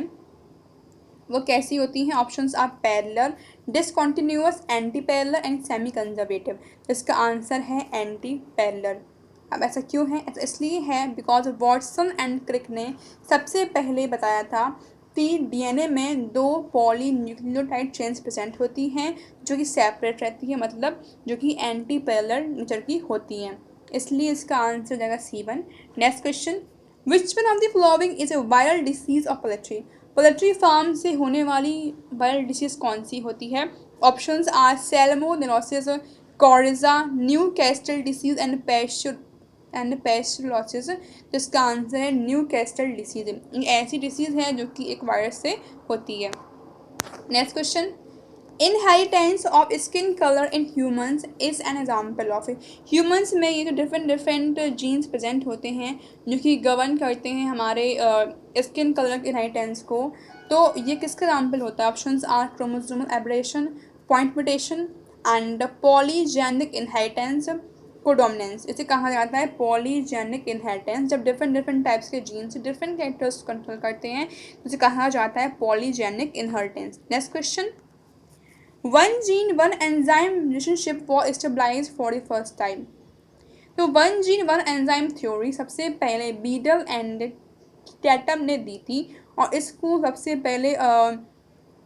Speaker 1: वो कैसी होती हैं? Options are parallel, discontinuous, anti parallel and semi conservative. इसका आंसर है एंटी पैरेलल। अब ऐसा क्यों है? ऐसा इसलिए है बिकॉज वॉटसन एंड क्रिक ने सबसे पहले बताया था कि DNA में 2 पॉलीन्यूक्लियोटाइड चेन्स प्रेजेंट होती हैं जो कि सेपरेट रहती है, मतलब जो कि एंटी पैरेलल नेचर की होती हैं, इसलिए इसका आंसर हो जाएगा C1। Next question, which one of the following is a viral disease of poultry. Poultry farm से होने वाली वायरल डिसीज कौन सी होती है? Options are salmonellosis, coryza, Newcastle disease and pustulosis. तो इसका आंसर है न्यू कैस्टल डिसीज। ये ऐसी डिसीज है जो कि एक वायरस से होती है। Next question, inheritance of skin colour in humans is an example of. Humans में ये जो डिफरेंट जीन्स प्रेजेंट होते हैं जो कि गवर्न करते हैं हमारे स्किन कलर के इनहेरिटेंस को, तो ये किसका एग्जाम्पल होता है? Options are chromosomal aberration, point mutation and polygenic inheritance, codominance, इसे कहा जाता है पॉलीजेनिक इनहेरिटेंस। जब डिफरेंट डिफरेंट टाइप्स के जीन्स डिफरेंट कैरेक्टर्स कंट्रोल करते हैं तो इसे कहा जाता है polygenic inheritance. Next question, one gene one enzyme relationship was stabilize for the first time. तो one gene one enzyme theory सबसे पहले बीडल एंड टैटम ने दी थी और इसको सबसे पहले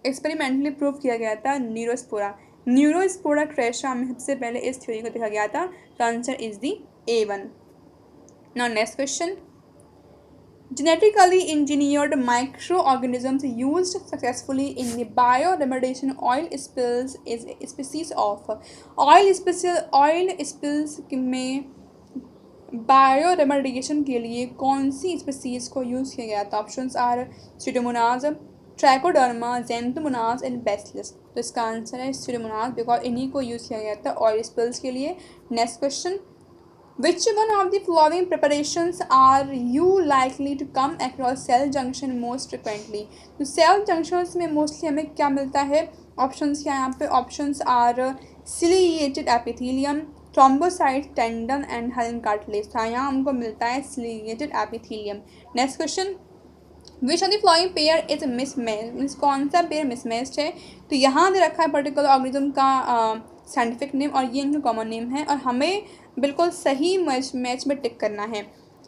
Speaker 1: एक्सपेरिमेंटली प्रूव किया गया था न्यूरोस्पोरा क्रेशा में सबसे पहले इस थ्योरी को देखा गया था। तो answer is the A1। Now next question, genetically engineered microorganisms used successfully in the bioremediation oil spills is a species of oil spills में बायोरेमेडिएशन के लिए कौन सी स्पीसीज को यूज़ किया गया था। Options are Pseudomonas, Trichoderma, Xanthomonas and Bacillus. तो इसका आंसर है स्यूडोमोनास, बिकॉज इन्हीं को यूज़ किया गया था ऑयल स्पिल्स के लिए। Next question, Which one of the following preparations are you likely to come across cell junction most frequently? तो सेल जंक्शंस में मोस्टली हमें क्या मिलता है? ऑप्शंस क्या यहाँ पे? Options are ciliated epithelium, thrombocyte, tendon and hyaline cartilage. यहाँ हमको मिलता है ciliated epithelium. Next question, which of the following pair is mismatch, means कौन सा पेयर मिसमैच्ड है? तो यहाँ दे रखा है पर्टिकुलर ऑर्गेनिज्म का साइंटिफिक नेम और ये इनका कॉमन नेम है और हमें बिल्कुल सही मैच में टिक करना है।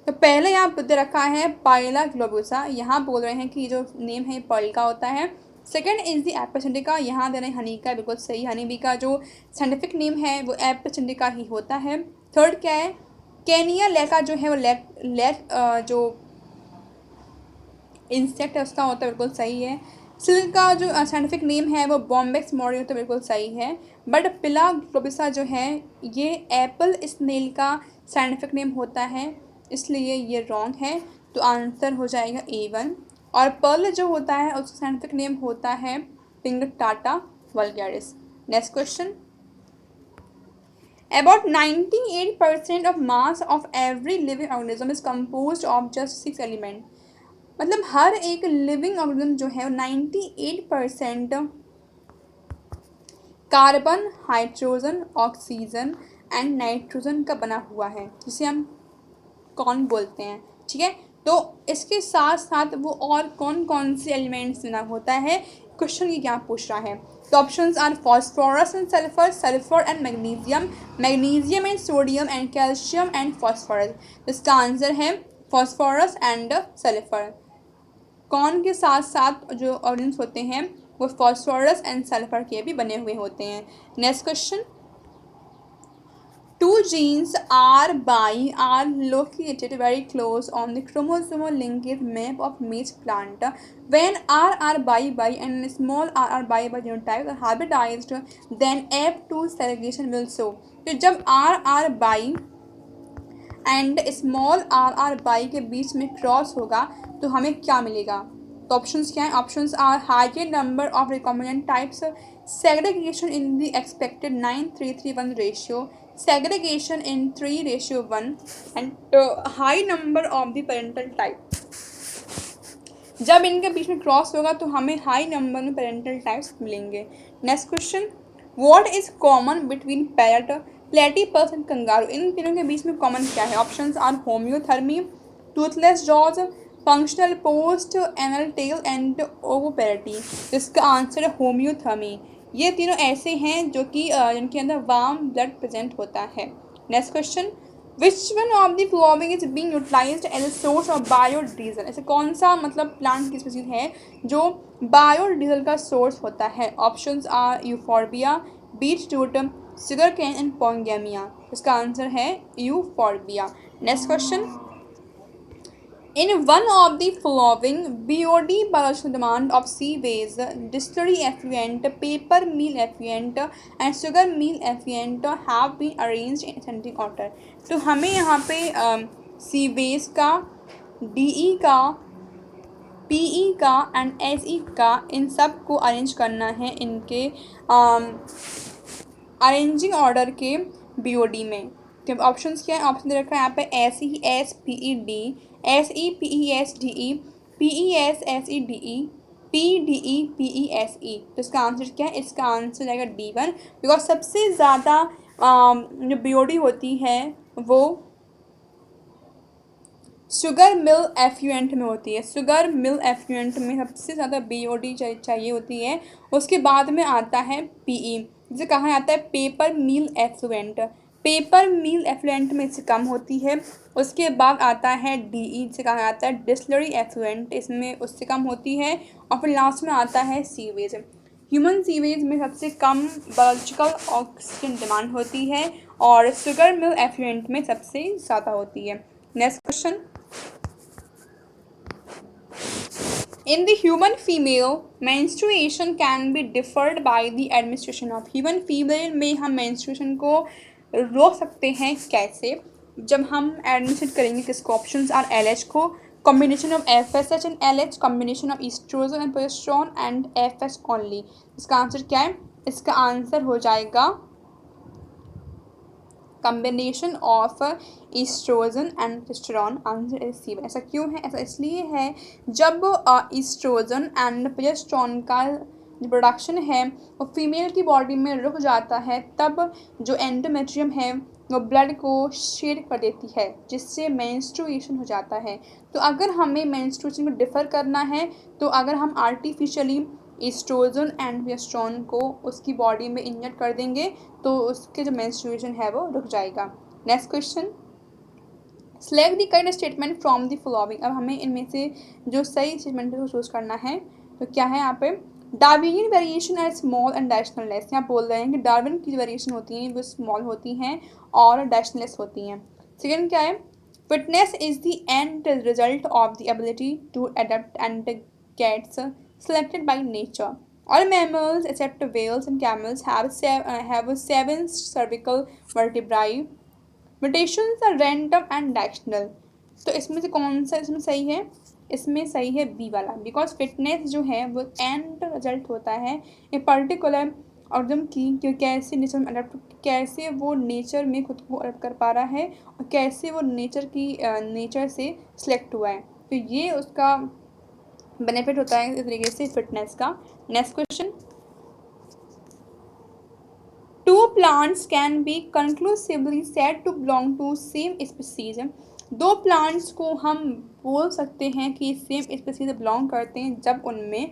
Speaker 1: तो पहले यहाँ दे रखा है पाइला ग्लोबोसा, यहाँ बोल रहे हैं कि जो नेम है पर्ल का होता है। Second is the Apple Chandika, यहाँ दे रहे हैं हनी का, बिल्कुल सही। हनी बी का जो साइंटिफिक नेम है वो एप्पल चंडिका ही होता है। थर्ड क्या है? केनिया लेका जो है वो जो इंसेक्ट है उसका होता है, बिल्कुल सही है। सिल्क का जो साइंटिफिक नेम है वो बॉम्बेक्स मॉरी होता है, बिल्कुल सही है। बट पिला ग्लोबिसा जो है ये एप्पल स्नेल का साइंटिफिक नेम होता है, इसलिए ये रॉन्ग है। तो आंसर हो जाएगा A1। और पर्ल जो होता है उसका साइंटिफिक नेम होता है पिंगटाटा vulgaris. Next question, About 98% of mass of every living organism is composed of just 6 elements। मतलब हर एक लिविंग ऑर्गेनिज्म जो है 98% carbon, hydrogen, oxygen and nitrogen का बना हुआ है, जिसे हम कौन बोलते हैं। ठीक है, तो इसके साथ साथ वो और कौन कौन से एलिमेंट्स बना होता है, क्वेश्चन ये क्या पूछ रहा है। तो options are phosphorus and sulphur, sulphur and magnesium, magnesium and sodium and calcium and phosphorus. इसका आंसर है फॉस्फोरस एंड सल्फर। कौन के साथ साथ जो ऑर्गेनिज्म होते हैं वो फॉस्फोरस एंड सल्फर के भी बने हुए होते हैं। Next question, two genes RBY are located very close on the chromosomal linkage map of maize plant. When RRBY and small rRBY genotypes are hybridized, then F2 segregation will show। तो जब RRBY and small RRBY के बीच में cross होगा तो हमें क्या मिलेगा? तो ऑप्शंस क्या हैं? Options are higher number of recombinant types, segregation in the expected 9:3:1 ratio, segregation in 3:1 and high number of the parental type. जब इनके बीच में क्रॉस होगा तो हमें हाई नंबर में पेरेंटल टाइप्स मिलेंगे। Next question, what is common between parrot, platypus and kangaroo? इन तीनों के बीच में कॉमन क्या है? Options are homeothermy, toothless jaws, functional post anal tail and ओवोपेरिटी। इसका आंसर है होम्योथर्मी। ये तीनों ऐसे हैं जो कि जिनके अंदर वार्म ब्लड प्रेजेंट होता है। Next question, which one of the following is being utilized as a source of biodiesel? ऐसे कौन सा मतलब प्लांट की स्पीसीज है जो बायोडीजल का सोर्स होता है? Options are euphorbia, beet root, sugar cane and pongamia. इसका आंसर है euphorbia. Next question, in one of the following BOD biological demand of seaways, distillery effluent, paper mill effluent and sugar mill effluent have been arranged in ascending order। तो हमें यहाँ पे sewage का, DE का, PE का and SE का, इन सब को अरेंज करना है इनके अरेंजिंग ऑर्डर के BOD में। तो ऑप्शंस क्या है? ऑप्शन दे रखा है यहाँ पे SESPED, SEPESDE, PESSEDE, PDEPESE। तो इसका आंसर क्या है? इसका आंसर जाएगा D1, बिकॉज सबसे ज़्यादा जो बीओडी होती है वो शुगर मिल एफ्लुएंट में होती है। शुगर मिल एफ्लुएंट में सबसे ज़्यादा बीओडी चाहिए होती है। उसके बाद में आता है पीई, जिसे कहा जाता है पेपर मिल एफ्लुएंट। पेपर मिल एफ्लुएंट में इससे कम होती है। उसके बाद आता है डीई, जिसे कहा जाता है डिस्टिलरी एफ्लुएंट, इसमें उससे कम होती है। और फिर लास्ट में आता है सीवेज। ह्यूमन सीवेज में सबसे कम बायोलॉजिकल ऑक्सीजन डिमांड होती है और शुगर मिल एफ्लुएंट में सबसे ज़्यादा होती है। Next question. In the human female, menstruation can be deferred by the administration of human female में हम menstruation को रोक सकते हैं कैसे? जब हम एडमिनिस्ट्रेट करेंगे किसको? ऑप्शंस आर LH को, combination of FSH and LH, combination of estrogen and progesterone and FS only। इसका आंसर क्या है? इसका आंसर हो जाएगा combination of oestrogen and progesterone. Answer is C. ऐसा क्यों है? ऐसा इसलिए है जब ईस्ट्रोजन एंड प्रोजेस्टेरॉन का जो प्रोडक्शन है वो फीमेल की बॉडी में रुक जाता है, तब जो एंडोमेट्रियम है वो ब्लड को शेड कर देती है, जिससे मेंस्ट्रुएशन हो जाता है। तो अगर हमें मेंस्ट्रुएशन को डिफ़र करना है, तो अगर हम आर्टिफिशियली ईस्ट्रोजन एंड प्रोजेस्टेरॉन को उसकी बॉडी में इंजेक्ट कर देंगे तो उसके जो मेंस्ट्रुएशन है वो रुक जाएगा। Next question. Select the correct statement from the following. अब हमें इनमें से जो सही स्टेटमेंट है वो चूज करना है। तो क्या है यहाँ पे? Darwinian variation are small and directionless. यहाँ बोल रहे हैं कि डार्विन की वेरिएशन होती हैं वो स्मॉल होती हैं और डायरेक्शनलेस होती हैं। सेकेंड क्या है? Fitness is the end result of the ability to adapt and gets selected by nature. All mammals except whales and camels have 7 cervical vertebrae. Mutations are random and directional. तो इसमें से कौन सा इसमें सही है? इसमें सही है बी वाला, बिकॉज फिटनेस जो है वो एंड रिजल्ट होता है ए पर्टिकुलर ऑर्गन की, कि कैसे नेचर में अडेप्ट, कैसे वो नेचर में खुद को अडेप्ट कर पा रहा है और कैसे वो नेचर से सिलेक्ट हुआ है। तो ये उसका बेनिफिट होता है इस तरीके से फिटनेस का। Next question. Two plants can be conclusively said to belong to same species. दो प्लांट्स को हम बोल सकते हैं कि सेम स्पीसीज बिलोंग करते हैं जब उनमें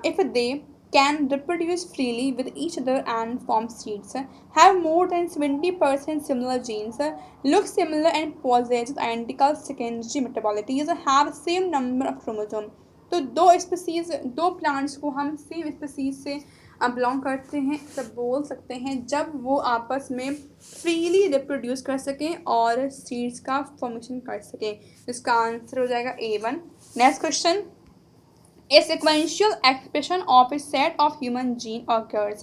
Speaker 1: if they can reproduce freely with each other and form seeds, have more than 70% similar genes, look similar and possess identical secondary metabolities, have same number of chromosomes। तो दो plants को हम same species से belong करते हैं तब बोल सकते हैं जब वो आपस में फ्रीली रिप्रोड्यूस कर सकें और सीड्स का फॉर्मेशन कर सकें। इसका आंसर हो जाएगा A1। Next question. A sequential expression of a set of human gene occurs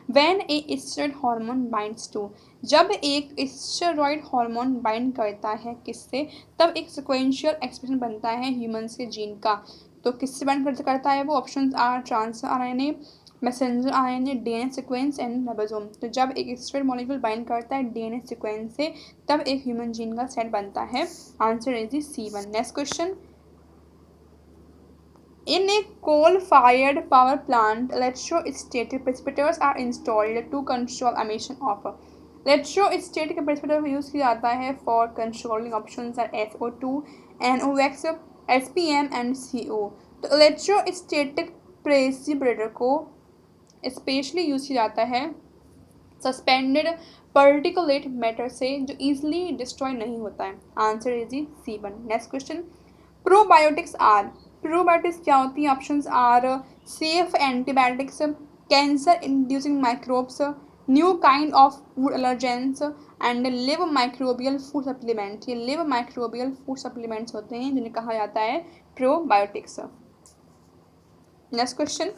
Speaker 1: when a steroid hormone binds to। जब एक स्टेरॉयड हार्मोन बाइंड करता है किससे, तब एक सिक्वेंशियल एक्सप्रेशन बनता है ह्यूमंस के जीन का। तो किससे बाइंड करता है वो? Options are trans RNA, messenger RNA, DNA sequence and ribosome. तो जब एक स्टेरॉयड मॉलिक्यूल बाइंड करता है DNA सीक्वेंस से तब एक ह्यूमन जीन का सेट बनता है। Answer is C1। Next question. In a coal-fired power plant, electrostatic precipitors are installed to control emission of। electrostatic precipitator use किया जाता है for controlling options are SO2, NOx, SPM and CO। तो electrostatic precipitator को specially use किया जाता है suspended particulate matter से जो इजीली डिस्ट्रॉय नहीं होता है। Answer is C1। Next question. Probiotics क्या होती हैं? Options are safe antibiotics, cancer inducing microbes, new kind of food allergens and live microbial food supplement. ये लिव माइक्रोबियल फूड सप्लीमेंट्स होते हैं जिन्हें कहा जाता है probiotics. Next question.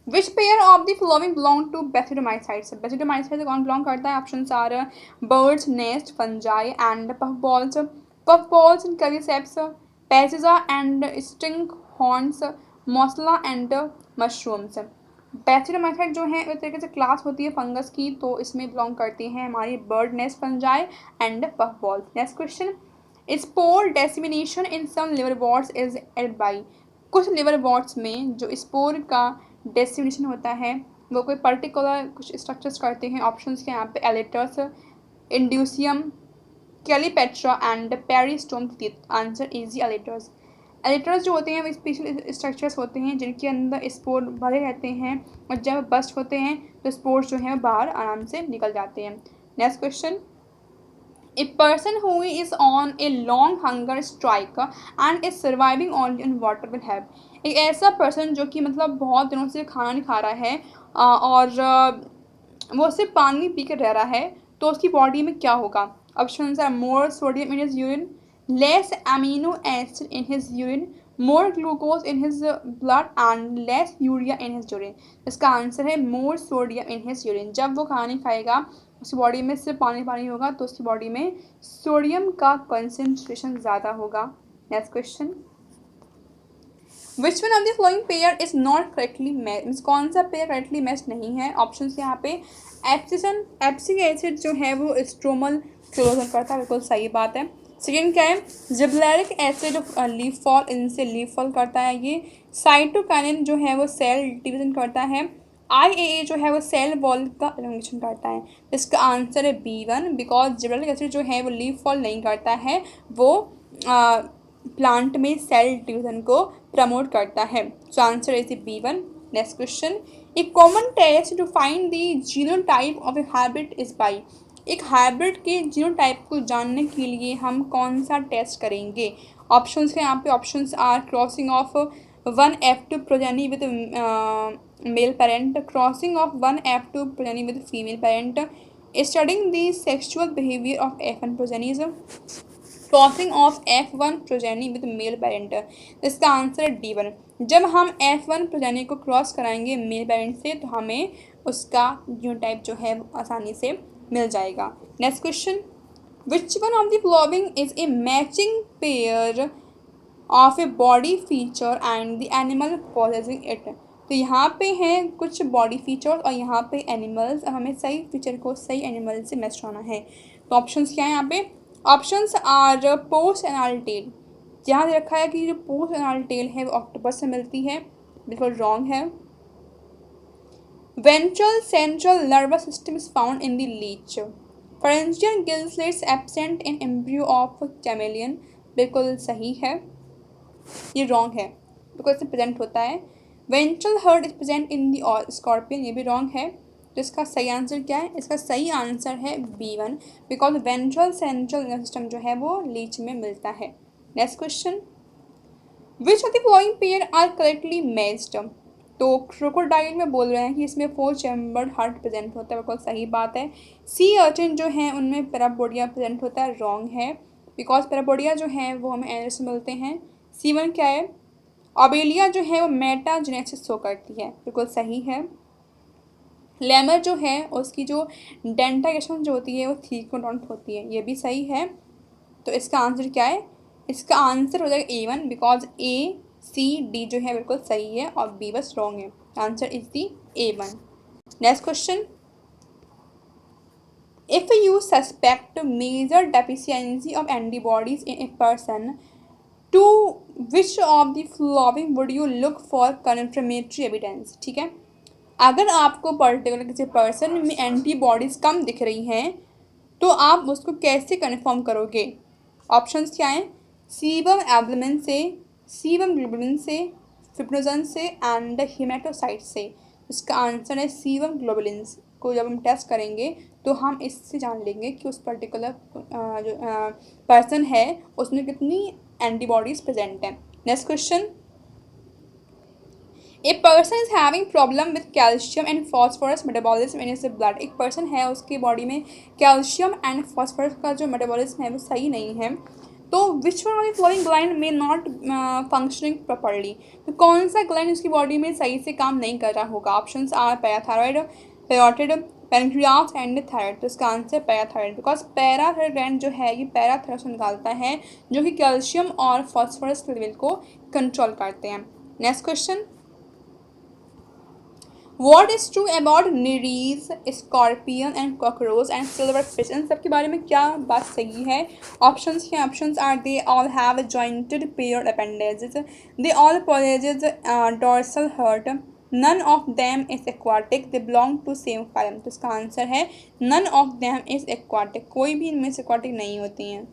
Speaker 1: Which pair of the following belong to basidiomycetes? Basidiomycetes कौन belong करता है? Options are birds nest, fungi and puffballs, puffballs and cordyceps, Pachyza and stinkhorns, Mosula and mushrooms। Basidiomycetes जो है एक तरीके से क्लास होती है फंगस की, तो इसमें बिलोंग करती हैं हमारी bird nest, fungi and puffballs। Next question. Spore dissemination in some liverworts is aided by. कुछ लिवरवर्ट्स में जो स्पोर का डेसिमिनेशन होता है वो कोई पर्टिकुलर कुछ स्ट्रक्चर्स करते हैं। ऑप्शंस के यहाँ पे elaters, indusium, calyptra and peristome teeth. Answer is elaters. Elaters जो होते हैं वो स्पेशल स्ट्रक्चर्स होते हैं जिनके अंदर स्पोर भरे रहते हैं और जब बस्ट होते हैं तो स्पोर्स जो हैं बाहर आराम से निकल जाते हैं। Next question, A person who is on a long hunger strike and is surviving only on water will have। एक ऐसा पर्सन जो कि मतलब बहुत दिनों से खाना नहीं खा रहा है और वो सिर्फ पानी पी कर रह रहा है, तो उसकी बॉडी में क्या होगा? ऑप्शन है more sodium in his urine, less amino acid in his urine, more glucose in his blood and less urea in his urine. इसका आंसर है more sodium in his urine. जब वो खाना नहीं खाएगा, उसकी बॉडी में सिर्फ पानी पानी होगा, तो उसकी बॉडी में सोडियम का कंसंट्रेशन ज़्यादा होगा। Next question, which one of the following pair is not correctly match? Means कौन सा पेयर करेक्टली मैच नहीं है? ऑप्शन यहाँ पे एप्सिक एसिड जो है वो स्ट्रोमल क्लोजन करता है, बिल्कुल सही बात है। सेकेंड क्या है? जिब्लेरिक एसिड लीफ फॉल, इनसे लीफ फॉल करता है ये। साइटोकाइनिन जो है वो सेल डिवीजन करता है। IAA जो है वो सेल वॉल का एलिमिनेशन करता है। इसका आंसर है B1, बिकॉज जिब्रेलिक एसिड जो है वो लीफ फॉल नहीं करता है, वो प्लांट में सेल डिवीजन को प्रमोट करता है। So answer is B1। Next question, a common test to find the genotype of a hybrid is by. एक हाइब्रिड के जीनोटाइप को जानने के लिए हम कौन सा टेस्ट करेंगे? ऑप्शंस के यहाँ पे options are crossing of 1F2 progeny with male parent, crossing of 1F2 progeny with female parent, studying the sexual behaviour of F1 progenies, crossing of F1 progeny with male parent. इसका answer है D1। जब हम F1 progeny को cross कराएंगे male parent से, तो हमें उसका जीनोटाइप जो है आसानी से मिल जाएगा। Next question, which one of the following is a matching pair of a body feature and the animal possessing it. तो यहाँ पे हैं कुछ बॉडी फीचर्स और यहाँ पे एनिमल्स, हमें सही फीचर को सही एनिमल से मैच कराना है। तो ऑप्शंस क्या है यहाँ पे? Options are post anal tail. यहाँ से रखा है कि जो पोस्ट एनाल टेल है वो ऑक्टोपस से मिलती है, बिल्कुल रॉन्ग है। Ventral central nervous system is found in the leech. Pharyngeal gill slits absent in embryo of chameleon, बिल्कुल सही है। ये रॉन्ग है, बिकॉज इससे प्रेजेंट होता है। Ventral heart is present in the scorpion, ये भी रॉन्ग है। तो इसका सही आंसर क्या है? इसका सही आंसर है B1, because ventral central nervous system जो है वो लीच में मिलता है। Next question, which of the following pair are correctly matched. तो क्रोकोडाइल में बोल रहे हैं कि इसमें 4 चैम्बर्ड हार्ट प्रेजेंट होता है, बिल्कुल सही बात है। सी अर्चिन जो है उनमें पैरापोडिया प्रेजेंट होता है, रॉन्ग है, बिकॉज पैरापोडिया जो है वो हमें एनर से मिलते हैं। C1 क्या है? ऑबेलिया जो है वो मेटाजेनेसिस शो करती है, बिल्कुल सही है। लेमर जो है उसकी जो डेंटाइजेशन जो होती है वो थीकोडोंट होती है, ये भी सही है। तो इसका आंसर क्या है? इसका आंसर हो जाएगा A1, because A, C, D जो है बिल्कुल सही है और B बस रॉन्ग है। Answer is the A1। Next question, if you suspect major deficiency of antibodies in a person, to which of the following would you look for confirmatory evidence. ठीक है, अगर आपको पर्टिकुलर किसी पर्सन में antibodies कम दिख रही हैं, तो आप उसको कैसे कन्फर्म करोगे? ऑप्शंस क्या हैं? सीबम एल्बुमिन से, सीबम ग्लोबुलिन से, फिब्रोजन से एंड हेमाटोसाइट से। इसका आंसर है सीबम ग्लोबुलिन को जब हम टेस्ट करेंगे तो हम इससे जान लेंगे कि उस पर्टिकुलर जो पर्सन है उसमें कितनी एंटीबॉडीज़ प्रेजेंट हैं। Next question, a person is having problem with calcium and phosphorus metabolism in his blood. एक पर्सन है उसकी बॉडी में कैल्शियम एंड फॉस्फोरस का जो मेटाबॉलिज्म है वो सही नहीं है, तो विच one of the following gland में नॉट फंक्शनिंग प्रॉपर्ली। तो कौन सा ग्लैंड उसकी बॉडी में सही से काम नहीं कर रहा होगा? Options are parathyroid, parotid, pancreas and thyroid. तो इसका answer parathyroid, because parathyroid gland जो है ये पैराथायरॉयड निकालता है जो कि कैल्शियम और फॉस्फोरस लेवल को कंट्रोल करते हैं। Next question, What is true about nereis, scorpion and cockroach and silverfish? इन सब के बारे में क्या बात सही है? ऑप्शंस के options are they all have jointed paired appendages, they all possess dorsal heart, none of them is aquatic, they belong to same phylum. तो इसका आंसर है none of them is aquatic, कोई भी इनमें से एक्वाटिक नहीं होती हैं।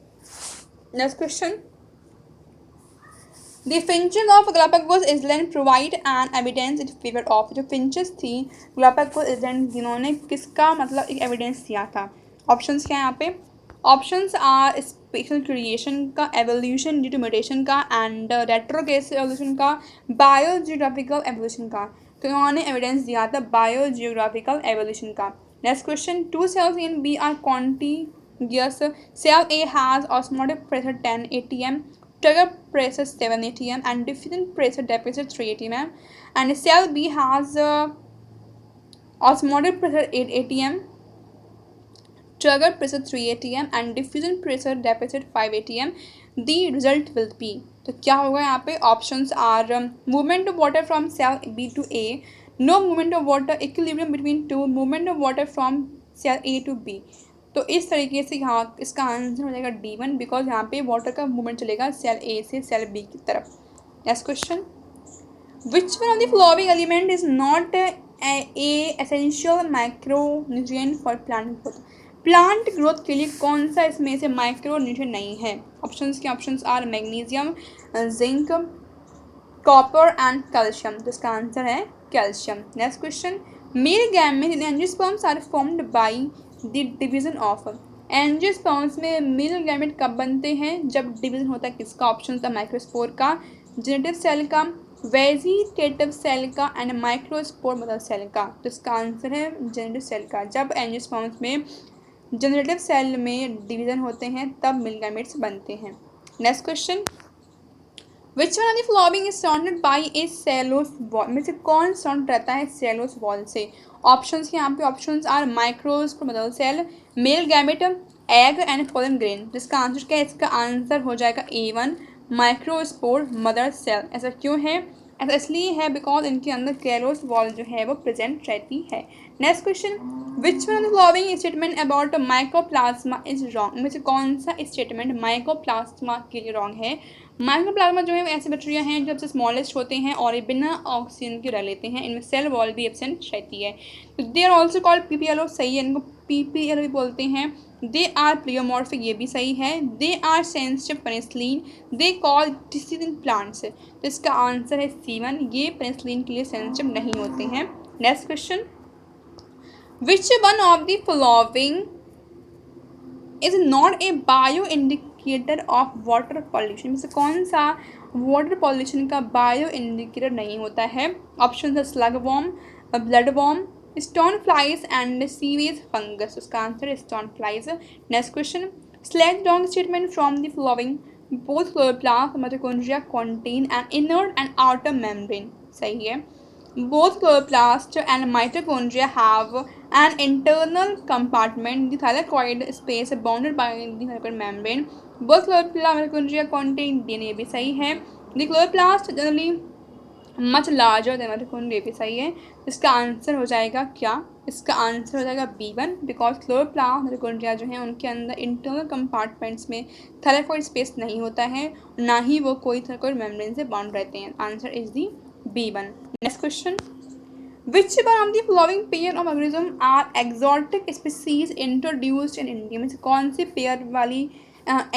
Speaker 1: Next question, The finches of Galapagos Island provide an evidence in favor of। जो finches थी Galapagos Island, जिन्होंने किसका मतलब एक एविडेंस दिया था। ऑप्शंस क्या है यहाँ पे, ऑप्शंस आर स्पेशल क्रिएशन का, एवोल्यूशन ड्यू टू म्यूटेशन का, एंड रेट्रोग्रेसिव एवोल्यूशन का, बायोजियोग्राफिकल एवोल्यूशन का। तो इन्होंने एविडेंस दिया था बायोजियोग्राफिकल एवोल्यूशन का। Next question, two cells in B are contiguous, cell A has osmotic pressure 10 atm, trigger pressure 7 atm, and diffusion pressure deficit 3 atm, and cell B has osmotic pressure 8 atm, trigger pressure 3 atm, and diffusion pressure deficit 5 atm, the result will be। तो क्या होगा यहाँ पे, options are movement of water from cell B to A, no movement of water, equilibrium between two, movement of water from cell A to B. तो इस तरीके से यहाँ इसका आंसर हो जाएगा D1, बिकॉज यहाँ पे वाटर का मूवमेंट चलेगा सेल ए से सेल बी की तरफ। Next question, which one of the following element is not A essential micro nutrient for plant growth. Plant growth के लिए कौन सा इसमें से माइक्रो न्यूट्रिएंट नहीं है। ऑप्शंस के options are magnesium, zinc, copper and calcium. तो इसका आंसर है calcium. Next question, male gamete in angiosperms are formed by the division of. Angiosperms में मेल गैमेट कब बनते हैं, जब डिवीजन होता है किसका। ऑप्शन था माइक्रोस्पोर का, जेनेटिव सेल का, वेजिटेटिव सेल का, एंड माइक्रोस्पोर मदर सेल का। तो इसका आंसर है जेनेटिव सेल का। जब एंजियोस्पर्म्स में जेनेटिव सेल में डिवीजन होते हैं तब मेल गैमेट्स बनते हैं। Next question, which one of the following is surrounded by A सेलोस wall. में से कौन सराउंड रहता है सेलोस वॉल से। ऑप्शंस के यहाँ पे options are microspore mother cell, male gamete, egg and pollen grain. जिसका आंसर क्या है, इसका आंसर हो जाएगा A1 माइक्रोस्पोर मदर सेल। ऐसा क्यों है, ऐसा इसलिए है बिकॉज इनके अंदर कैलोस वॉल जो है वो प्रेजेंट रहती है। Next question, which one of the following statement about mycoplasma is wrong. में से कौन सा स्टेटमेंट माइकोप्लाज्मा के लिए रॉन्ग है। माइकोप्लाज्मा जो है ऐसे बैक्टीरिया हैं जो सबसे स्मॉलेस्ट होते हैं और ये बिना ऑक्सीजन के रह लेते हैं। इनमें सेल वॉल भी एब्सेंट रहती है। They are also called PPLO, सही है, इनको PPLO भी बोलते हैं। दे आर प्लियोमॉर्फिक, ये भी सही है। They are sensitive penicillin, they call disease in plants. तो इसका आंसर है C1, ये पेनिसिलिन के लिए सेंसिटिव नहीं होते हैं। Next question, which one of the following is not a bio indicator of water pollution. में से कौन सा वाटर पॉल्यूशन का बायो इंडिकेटर नहीं होता है। ऑप्शन है slug worm, blood worm, stone flies and sewage fungus. उसका आंसर है stone flies. Next question, select wrong statement from the following, both chloroplast mitochondria contain an inner and outer membrane. सही है, both chloroplast and mitochondria have an internal compartment, the thylakoid space bounded by the thylakoid membrane. Both chloroplast and mitochondria contain DNA, भी सही है। The chloroplast generally much larger than mitochondria, भी सही है। इसका answer हो जाएगा क्या, इसका आंसर हो जाएगा B1, बिकॉज क्लोरोप्लास्ट माइटोकॉन्ड्रिया जो हैं उनके अंदर इंटरनल कंपार्टमेंट्स में थाइलाकोइड स्पेस नहीं होता है, ना ही वो कोई थाइलाकोइड मेम्ब्रेन से बाउंड रहते हैं। Answer is the B1। Next question, which one of the following pair of organism are exotic species introduced in India। में से कौन सी पेयर वाली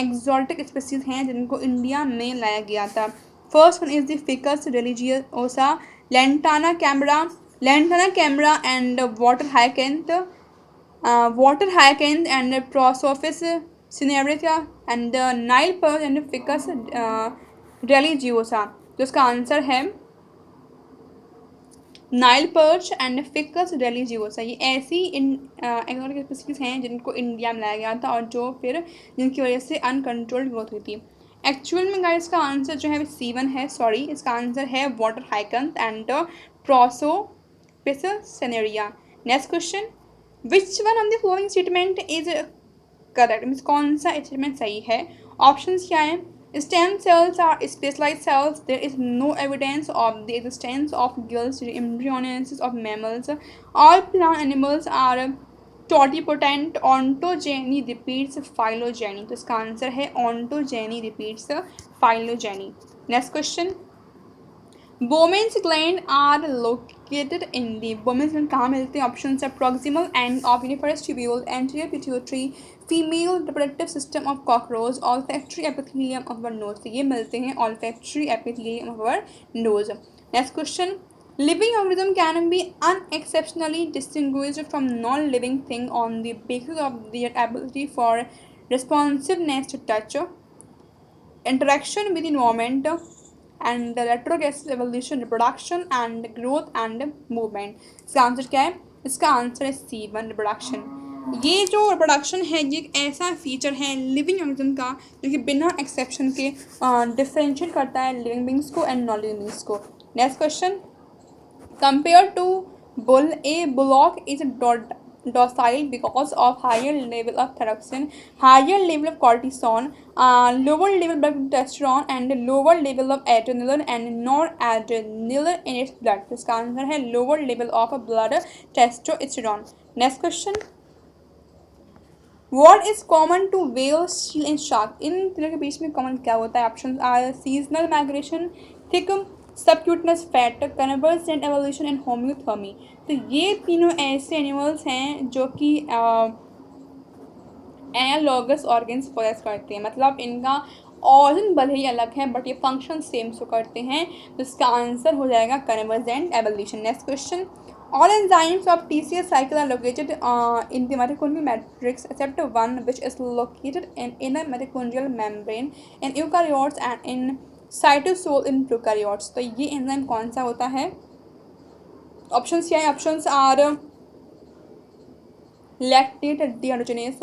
Speaker 1: exotic species हैं जिनको इंडिया में लाया गया था। First one is the ficus religiosa, lantana camara and water hyacinth and prosopis cineraria and Nile perch and ficus religiosa. तो इसका आंसर है Nile perch and ficus religiosa. ये ऐसी एक्सोटिक स्पीसीज हैं जिनको इंडिया में लाया गया था और जो फिर जिनकी वजह से अनकंट्रोल्ड ग्रोथ हुई थी। एक्चुअल में गाइस इसका आंसर जो है C1 है, सॉरी, इसका आंसर है water hyacinth and prosopis cineraria. Next question, which one of the following statement is correct. Means कौन सा स्टेटमेंट सही है। ऑप्शंस क्या हैं, stem cells are specialized cells. There is no evidence of the existence of gills during embryogenesis of mammals. All plant animals are totipotent. Ontogeny repeats phylogeny. तो इसका answer है ontogeny repeats phylogeny. Next question, Bowman's gland are located in the Bowman's gland कहाँ मिलते हैं? Option है proximal end of uriniferous tubule, anterior pituitary, female reproductive system of cockroach, olfactory epithelium of our nose. तो ये मिलते हैं olfactory epithelium of our nose. Next question, living organism can be unexceptionally distinguished from non-living thing on the basis of their ability for responsiveness to touch, interaction with environment, and retrogressive evolution, reproduction and growth and movement। इसका answer क्या है? इसका answer है C1 reproduction. ये जो reproduction है ये एक ऐसा फीचर है लिविंग ऑर्गेनिज्म का जो कि बिना एक्सेप्शन के डिफरेंशिएट करता है लिविंग बींग्स को एंड नॉन लिविंग बींग्स को। Next question, compared to bull, a bullock is docile because of higher level of thyroxine, higher level of cortisol, lower level of testosterone, and lower level of adrenaline and noradrenaline in its blood। तो इसका answer है lower level of blood testosterone। Next question, what is common to whale, seal and shark? इन तीनों के बीच में common क्या होता है? Option are seasonal migration, thick subcutaneous fat, convergent evolution and homeothermy. तो ये तीनों ऐसे एनिमल्स हैं जो कि एनालॉगस ऑर्गन्स पोजेस करते हैं, मतलब इनका ऑर्गन भले ही अलग है बट ये फंक्शन सेम सो करते हैं। तो इसका आंसर हो जाएगा convergent evolution. Next question, all enzymes of TCA cycle are located in the mitochondrial matrix except one which is located in inner mitochondrial membrane in eukaryotes and in cytosol in prokaryotes। तो ये enzyme कौन सा होता है? Options क्या है? Options are lactate dehydrogenase,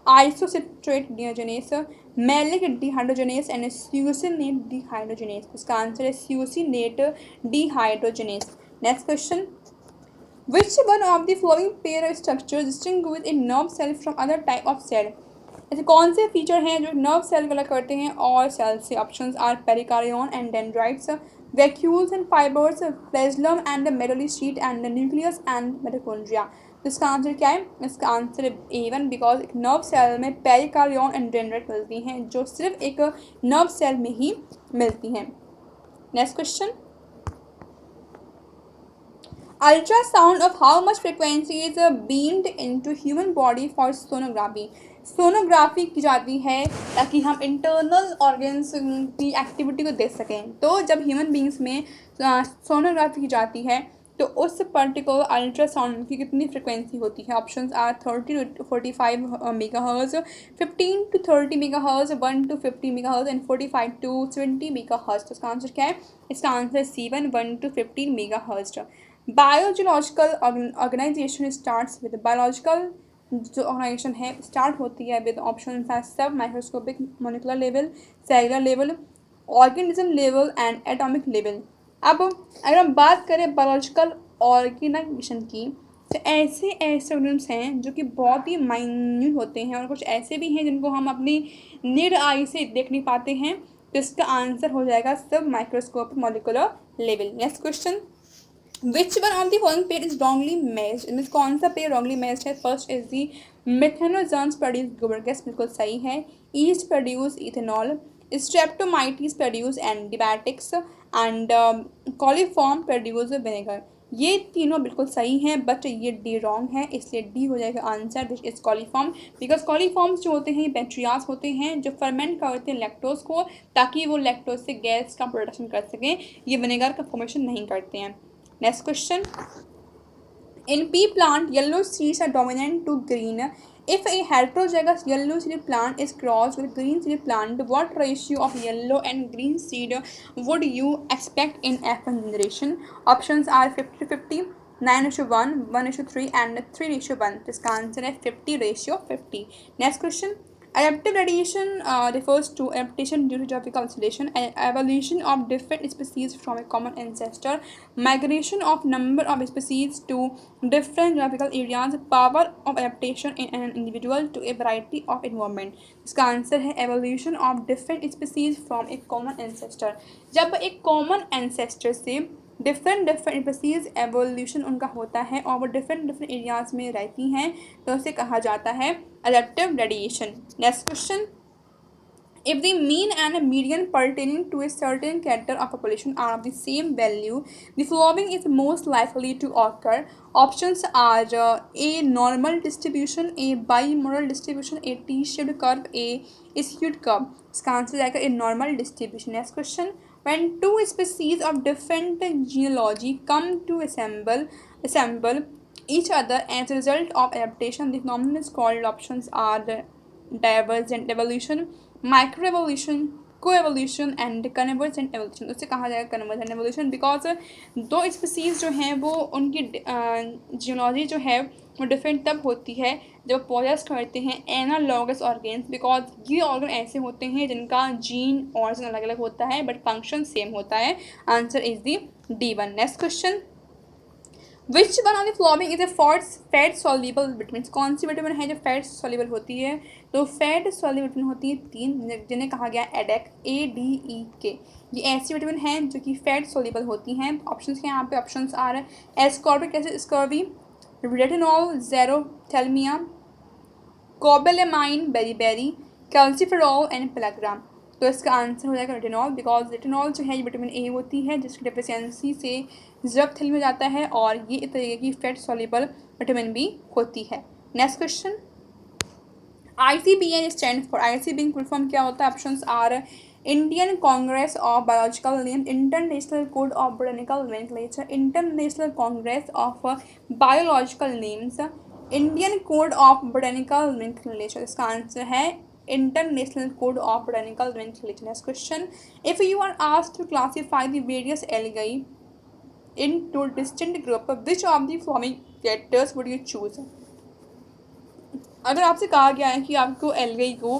Speaker 1: isocitrate dehydrogenase, malic dehydrogenase and succinate dehydrogenase. इसका answer है succinate dehydrogenase. Next question, which one of the following pair of structures distinguish a nerve cell from other type of cell? ऐसे कौन से feature हैं जो nerve cell अलग करते हैं और सेल से? Options are perikaryon and dendrites, vacuoles and fibres, flagellum and medullary sheath and nucleus and mitochondria. तो इसका आंसर क्या है? इसका आंसर है A1 बिकॉज एक नर्व सेल में पेरिकार्डियन एंड डेंड्राइट मिलती हैं जो सिर्फ एक नर्व सेल में ही मिलती हैं। Next question, ultrasound of how much frequency is beamed into human body for sonography। Sonography की जाती है ताकि हम इंटरनल ऑर्गन्स की एक्टिविटी को देख सकें। तो जब ह्यूमन बींग्स में सोनोग्राफी की जाती है तो उस पर्टिकुलर अल्ट्रासाउंड की कितनी फ्रिक्वेंसी होती है? Options are 30 to 45 megahertz, 15 to 30 megahertz, 1 to 50 megahertz and 45 to 70 megahertz. तो इसका आंसर क्या है? इसका आंसर है C1 1 to 15 megahertz. Biological organisation starts with, biological जो ऑर्गेनाइजेशन है स्टार्ट होती है with option submicroscopic, molecular level, cellular level, organism level and atomic level. अब अगर हम बात करें बायोलॉजिकल ऑर्गेनाइजेशन की तो ऐसे ऑर्गेनिज्म्स हैं जो कि बहुत ही माइन्यूट होते हैं और कुछ ऐसे भी हैं जिनको हम अपनी निड आई से देख नहीं पाते हैं। तो इसका आंसर हो जाएगा सब microscopic molecular level. Next question, Which one of the following pair is wrongly matched? इनमें कौन सा पेयर wrongly matched है? First is the methanogens produce गोबर गैस, बिल्कुल सही है। Yeast produce ethanol, streptomyces produce antibiotics and coliform produce vinegar. ये तीनों बिल्कुल सही हैं बट ये डी रॉन्ग है, इसलिए डी हो जाएगा answer which is coliform because coliforms जो होते हैं ये बैक्टीरियाज होते हैं जो फर्मेंट करते हैं लैक्टोज को ताकि वो लैक्टोज से गैस का प्रोडक्शन कर सकें। ये विनेगर का फॉर्मेशन नहीं करते हैं। Next question, in pea plant yellow seeds are dominant to green. If a heterozygous yellow seed plant is crossed with green seed plant, what ratio of yellow and green seed would you expect in F1 generation? Options are 50-50, 9:1, 1:3 and 3:1। तो इसका answer है 50:50। Next question, adaptive radiation refers to adaptation due to geographical isolation and evolution of different species from a common ancestor, migration of number of species to different geographical areas, power of adaptation in an individual to a variety of environment। इसका answer है evolution of different species from a common ancestor। जब एक common ancestor से different species evolution उनका होता है और वो डिफरेंट एरियाज में रहती हैं तो उसे कहा जाता है adaptive radiation. Next question, If the mean and median pertaining to a certain character of population are of the same value, the following is most likely to occur. Options are A normal distribution, A bimodal distribution, A T-shaped curve, A skewed curve. इसका answer जाएगा A normal distribution. Next question. When two species of different genealogy come to assemble each other as a result of adaptation, the phenomenon is called. Options are divergent evolution, microevolution, coevolution and convergent evolution. उससे कहा जाएगा convergent evolution because दो species जो हैं वो उनकी geology जो है वो डिफरेंट तब होती है जब पोजेस करते हैं एनालॉगस ऑर्गेन्स, बिकॉज ये ऑर्गन ऐसे होते हैं जिनका जीन ऑर्गन अलग अलग होता है बट फंक्शन सेम होता है. Answer is the D1. Next question. Which one of the following is A fat soluble vitamin. कौन सी विटामिन है जो फैट सॉल्युबल होती है? तो फैट सॉल्युबल विटामिन होती है 3 जिन्हें कहा गया एडेक, ADEK. ये ऐसी विटामिन हैं जो कि फैट सॉल्युबल होती हैं. ऑप्शंस के यहाँ पे ऑप्शंस आ रहे हैं ascorbic acid scurvy, retinol xerophthalmia, cobalamin beriberi, calciferol and pellagra. तो इसका आंसर हो जाएगा रेटिनॉल, बिकॉज रेटिनॉल जो है ये विटामिन ए होती है जिसकी डेफिशिएंसी से ज़ेरोथैल्मिया हो जाता है और ये इस तरीके की फैट सॉल्युबल विटामिन बी होती है. Next question. ICBN stand for. ICBN full form क्या होता है? Options are Indian congress of biological names, international code of botanical nomenclature, international congress of biological names, Indian code of botanical nomenclature. इसका answer है international code of botanical nomenclature. Next question. If you are asked to classify the various algae into distinct group, which of the following characters would you choose? अगर आपसे कहा गया है कि आपको algae को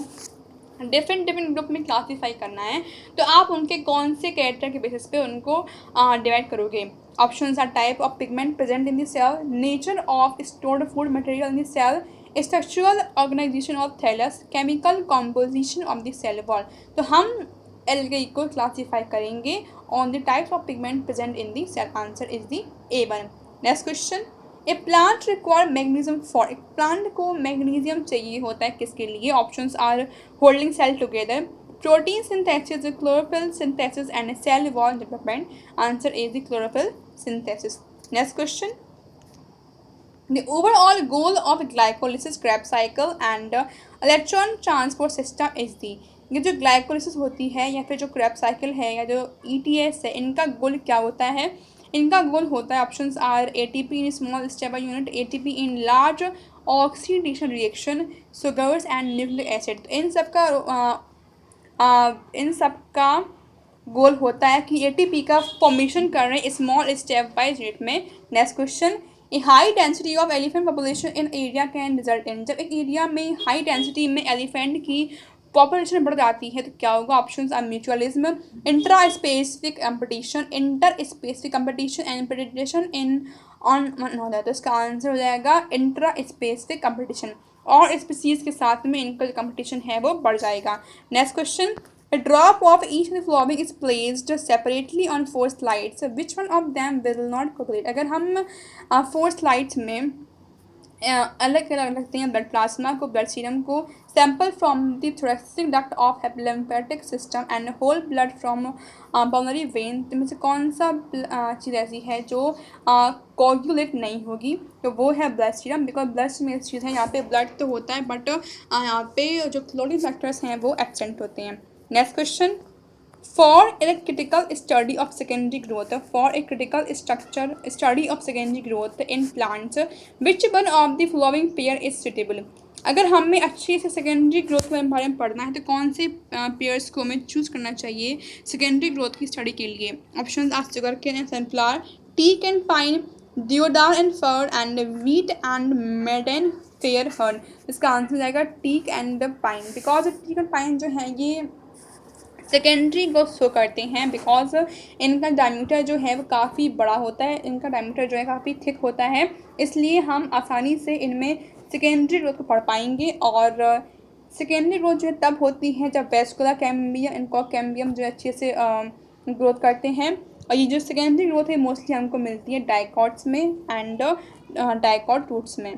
Speaker 1: डिफरेंट ग्रुप में क्लासीफाई करना है तो आप उनके कौन से कैरेक्टर के बेसिस पे उनको डिवाइड करोगे? Options are type of pigment present in the cell, nature of stored food material in the cell, structural organisation of thallus, chemical composition of the cell wall. तो हम एल्गाई को classify करेंगे on the types of pigment present in the cell. Answer is the A1. Next question. A plant require magnesium for. एक plant को magnesium चाहिए होता है किसके लिए? Options are holding cell together, protein synthesis, chlorophyll synthesis and cell wall development. Answer is the chlorophyll synthesis. Next question. The overall goal of glycolysis, Krebs cycle and electron transport system is the. ये जो glycolysis होती है या फिर जो Krebs cycle है या जो ETS है, इनका गोल क्या होता है? इनका गोल होता है options are ATP in small stable unit, ATP in large oxidation reaction, sugars and nucleic acid. तो इन सब का गोल होता है कि ATP का फॉर्मेशन कर रहे हैं स्मॉल स्टेप वाइज यूनिट में. Next question. A high density of elephant population in area can result in. जब एक एरिया में हाई डेंसिटी में एलिफेंट की पॉपुलेशन बढ़ जाती है तो क्या होगा? Options are mutualism, intraspecific competition, interspecific competition and predation in on one. तो इसका आंसर हो जाएगा इंट्रा स्पेसिफिक कंपटीशन, और स्पीसीज के साथ में इनका जो कंपटीशन है वो बढ़ जाएगा. Next question. A drop of each of the following is placed separately on 4 slides. Which one of them will not coagulate? अगर हम 4 slides में अलग अलग रखते हैं ब्लड प्लाज्मा को, ब्लड सीरम को, sample from the thoracic duct of lymphatic system and whole blood from pulmonary vein, तो में से कौन सा चीज़ ऐसी है जो कोगुलेट नहीं होगी? तो वो है ब्लड सीरम, बिकॉज ब्लड में चीज़ है यहाँ पे ब्लड तो होता है बट यहाँ पे जो क्लोटिंग फैक्टर्स हैं वो एब्सेंट होते हैं. Next question. For a critical study of secondary growth, for a critical study of secondary growth in plants, which one of the following pair is suitable. अगर हमें अच्छे से सेकेंडरी ग्रोथ के बारे में पढ़ना है तो कौन से पेयर्स को हमें चूज़ करना चाहिए सेकेंडरी ग्रोथ की स्टडी के लिए? Option are sugar cane and sunflower, teak and pine, deodar and fir and wheat and maidenhair fern. इसका आंसर हो जाएगा teak and pine, because teak and pine जो है ये सेकेंडरी ग्रोथ शो करते हैं बिकॉज इनका डायमीटर जो है वो काफ़ी बड़ा होता है, इनका डायमीटर जो है काफ़ी थिक होता है, इसलिए हम आसानी से इनमें सेकेंडरी ग्रोथ को पढ़ पाएंगे. और सेकेंडरी ग्रोथ जो है तब होती है जब वेस्कुलर कैम्बियम इनको कैम्बियम जो अच्छे से ग्रोथ करते हैं. और ये जो सेकेंडरी ग्रोथ है मोस्टली हमको मिलती है डाइकॉट्स में एंड डाइकॉट रूट्स में.